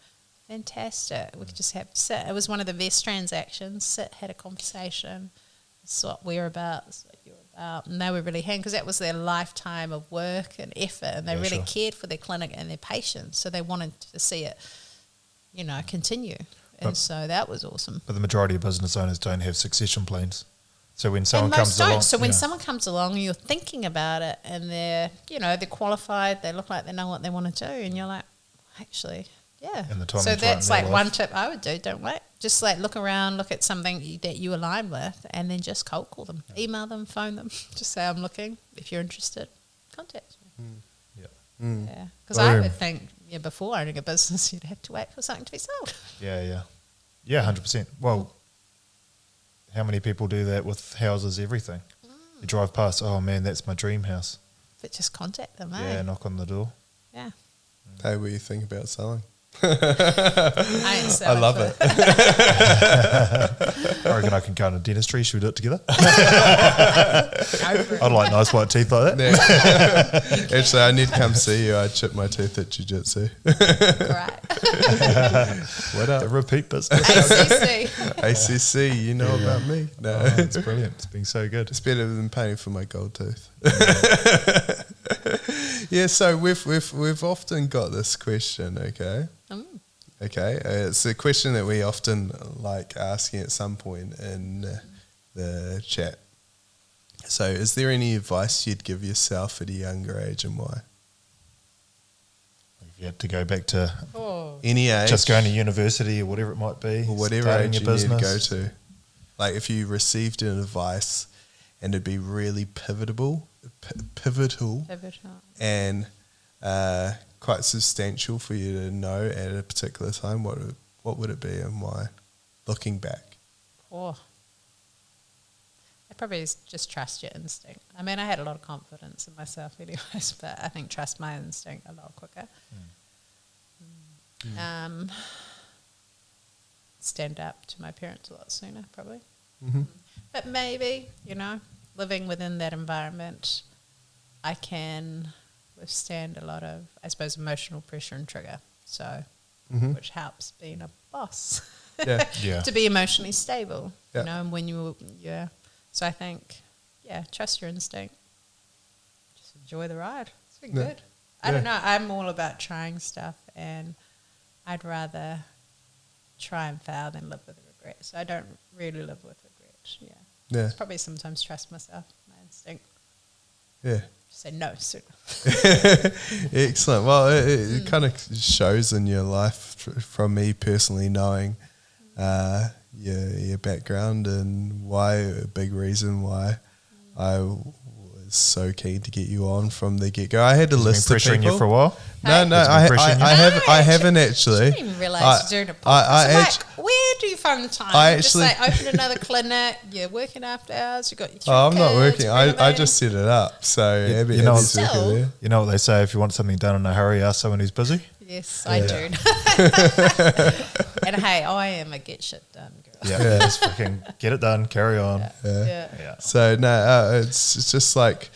Fantastic. We could just have sit. It was one of the best transactions. Sit, had a conversation. This is what we're about. This is what you're about. And they were really handy because that was their lifetime of work and effort, and they really sure. cared for their clinic and their patients. So they wanted to see it, you know, continue. And But- so that was awesome. But the majority of business owners don't have succession plans. So when someone And comes most don't. along, So when yeah. someone comes along, you're thinking about it, and they're, you know, they're qualified. They look like they know what they want to do, and you're like, actually, yeah. And the time so is right in that's their like life. one tip I would do. Don't wait. Just like look around, look at something that you align with, and then just cold call them, email them, phone them. Just say, I'm looking. If you're interested, contact me. Yeah. Because I would think, before owning a business, you'd have to wait for something to be sold. Yeah, 100%. Well, how many people do that with houses, everything? You drive past, oh man, that's my dream house. But just contact them, Yeah, knock on the door. Yeah. Hey, what do you think about selling? I ain't selling. I love it. I reckon I can go into dentistry. Should we do it together? I'd like nice white teeth like that. Yeah. Actually, I need to come see you. I chip my teeth at jiu-jitsu. Right. What up? A repeat business. ACC, you know about me. No, Oh, it's brilliant. It's been so good. it's better than paying for my gold tooth. Yeah, so we've often got this question, okay? Okay, it's a question that we often like asking at some point in the chat. So is there any advice you'd give yourself at a younger age and why? If you had to go back to Any age? just going to university or whatever it might be. Or whatever starting age your you need to go business. to. Like if you received an advice and it'd be really pivotal and quite substantial for you to know at a particular time, what would it be and why, looking back? I probably just trust your instinct. I mean, I had a lot of confidence in myself anyways, but I think trust my instinct a lot quicker. Stand up to my parents a lot sooner, probably. But maybe, living within that environment, I can withstand a lot of, I suppose, emotional pressure and trigger. So, which helps being a boss. Yeah. To be emotionally stable, Yeah. and when so I think, trust your instinct. Just enjoy the ride. It's been good. I don't know. I'm all about trying stuff, and I'd rather try and fail than live with regret. So I don't really live with regret. Yeah. It's probably sometimes trust myself, my instinct. Yeah. Say no sooner. Excellent. Well, it kind of shows in your life from me personally knowing your background and why, a big reason why I was so keen to get you on from the get-go. I had a list of people. Pressuring you for a while? No, I haven't actually. I didn't even realise you're doing a podcast. Where do you find the time? Just like open another clinic, you're working after hours, you've got your 3 I'm not kids, working. I just set it up. So Abby's working there. You know what they say, if you want something done in a hurry, ask someone who's busy? Yes, I do. And hey, I am a get shit done girl. Yeah, just fucking get it done, carry on. Yeah. So no, it's just like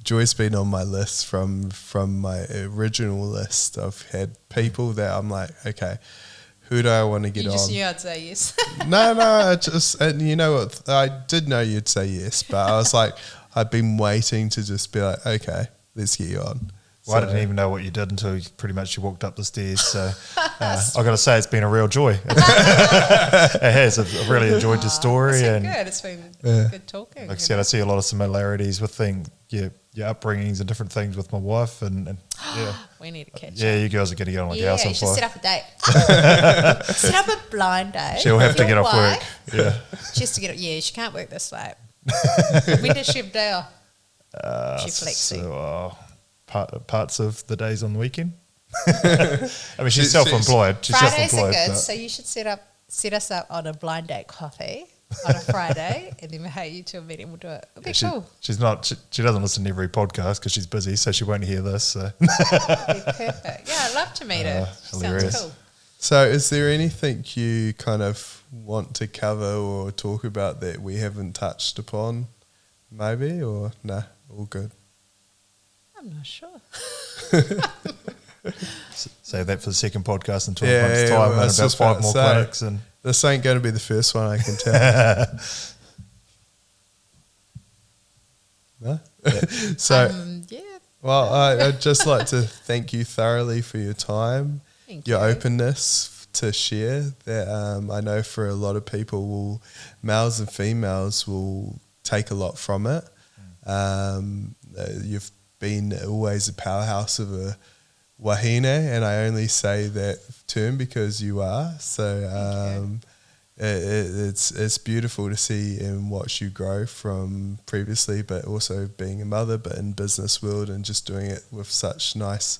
Joy's been on my list from my original list. I've had people that I'm like, okay, who do I want to get on? You just knew I'd say yes. No, and you know what? I did know you'd say yes, but I was like, I've been waiting to just be like, okay, let's get you on. Well, I didn't even know what you did until pretty much you walked up the stairs. So I've got to say, it's been a real joy. It has. I've really enjoyed your story. It's been and good. It's been good talking. like I said, I see a lot of similarities with your upbringings and different things with my wife. And we need to catch up. Yeah, you girls are going to get on like Yeah, house on you should fire. set up a date. Set up a blind date. She'll have to with get your off work. wife. Yeah. She has to get. Yeah, she can't work this late. When does she have day off? She flexi. So, parts of the days on the weekend. I mean, she's self-employed. She's Fridays are self-employed. good, but so you should set us up on a blind date coffee on a Friday, and then hey, you to a meeting. We'll do it. It'll be cool. She's not. She doesn't listen to every podcast because she's busy, so she won't hear this. So. It'll be perfect. Yeah, I'd love to meet her. Hilarious. Sounds cool. So is there anything you kind of want to cover or talk about that we haven't touched upon, maybe, or nah, all good? I'm not sure. Save that for the second podcast in 12 months' time, well, and it's about just 5 about more to say. clinics. And This ain't going to be the first one, I can tell. No? So, well, I'd just like to thank you thoroughly for your time, your openness to share. That I know for a lot of people, males and females will take a lot from it. You've been always a powerhouse of a wahine, and I only say that term because you are. So it's beautiful to see and watch you grow from previously, but also being a mother, but in business world, and just doing it with such nice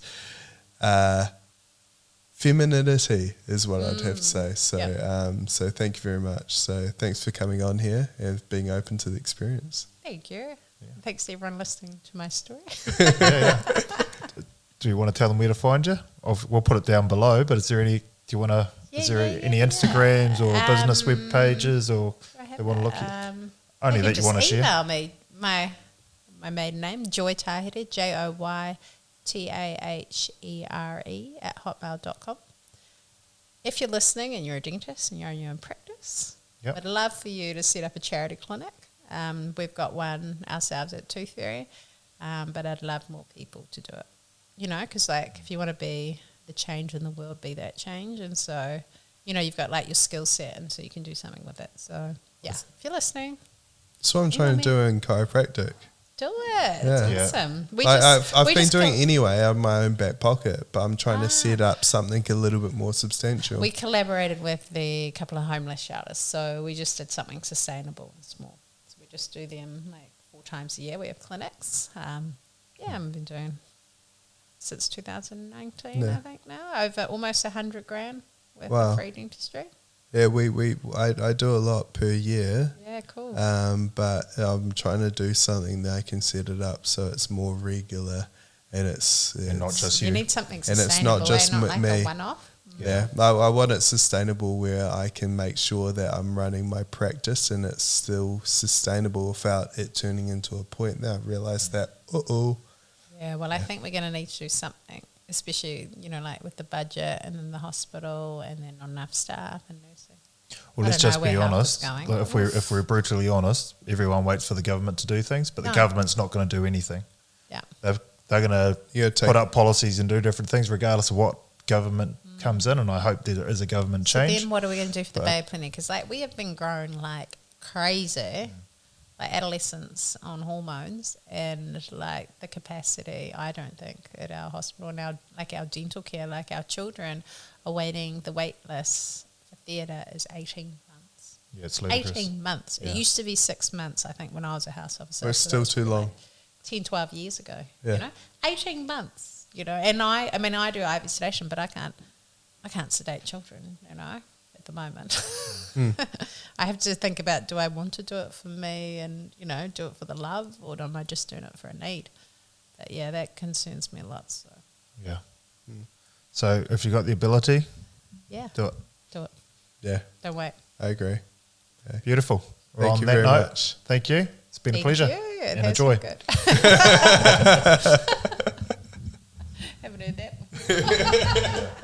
femininity is what I'd have to say. So so thank you very much. So thanks for coming on here and being open to the experience. Thank you. Thanks to everyone listening to my story. Do you want to tell them where to find you? We'll put it down below, but is there any, any Instagrams or business web pages or they want to look at? Only that you want to share? Email me. My maiden name, Joy Tahere, JoyTahere @hotmail.com. If you're listening and you're a dentist and you're in practice, I'd love for you to set up a charity clinic. We've got one ourselves at Tooth Fairy, but I'd love more people to do it. Because if you want to be the change in the world, be that change. And so, you've got your skill set, and so you can do something with it. So, if you're listening. That's what I'm trying to do in chiropractic. Do it. It's awesome. I've been doing it anyway out of my own back pocket, but I'm trying to set up something a little bit more substantial. We collaborated with the couple of homeless shelters, so we just did something sustainable and small. So we just do them 4 times a year. We have clinics. I've been doing since 2019, I think now, over almost 100 grand worth of free dentistry. Yeah, I do a lot per year. Yeah, cool. But I'm trying to do something that I can set it up so it's more regular, and and not just you. You need something sustainable, and it's not just not me. A one-off. Yeah, I want it sustainable where I can make sure that I'm running my practice and it's still sustainable without it turning into a point. Now I realise that, Yeah, well, I think we're going to need to do something, especially, with the budget and then the hospital and then not enough staff and nursing. Well, let's just be honest. If we're brutally honest, everyone waits for the government to do things, but the government's not going to do anything. Yeah. They're going to put up policies and do different things regardless of what government comes in, and I hope there is a government change. Then what are we going to do for the babe clinic? Because we have been growing like crazy. Adolescents on hormones, and the capacity, I don't think, at our hospital and our dental care, our children are waiting. The wait list for theatre is 18 months. Yeah, it's ludicrous. 18 months. Yeah. It used to be 6 months, I think, when I was a house officer. It's still too long. 10, 12 years ago. 18 months. And I do IV sedation, but I can't sedate children. At the moment. I have to think about, do I want to do it for me and, do it for the love, or am I just doing it for a need? But that concerns me a lot. So yeah. So if you got the ability, do it. Do it. Yeah. Don't wait. I agree. Yeah. Beautiful. Thank you very much. Thank you. It's been a pleasure. It and has a joy. been good. Haven't heard that one.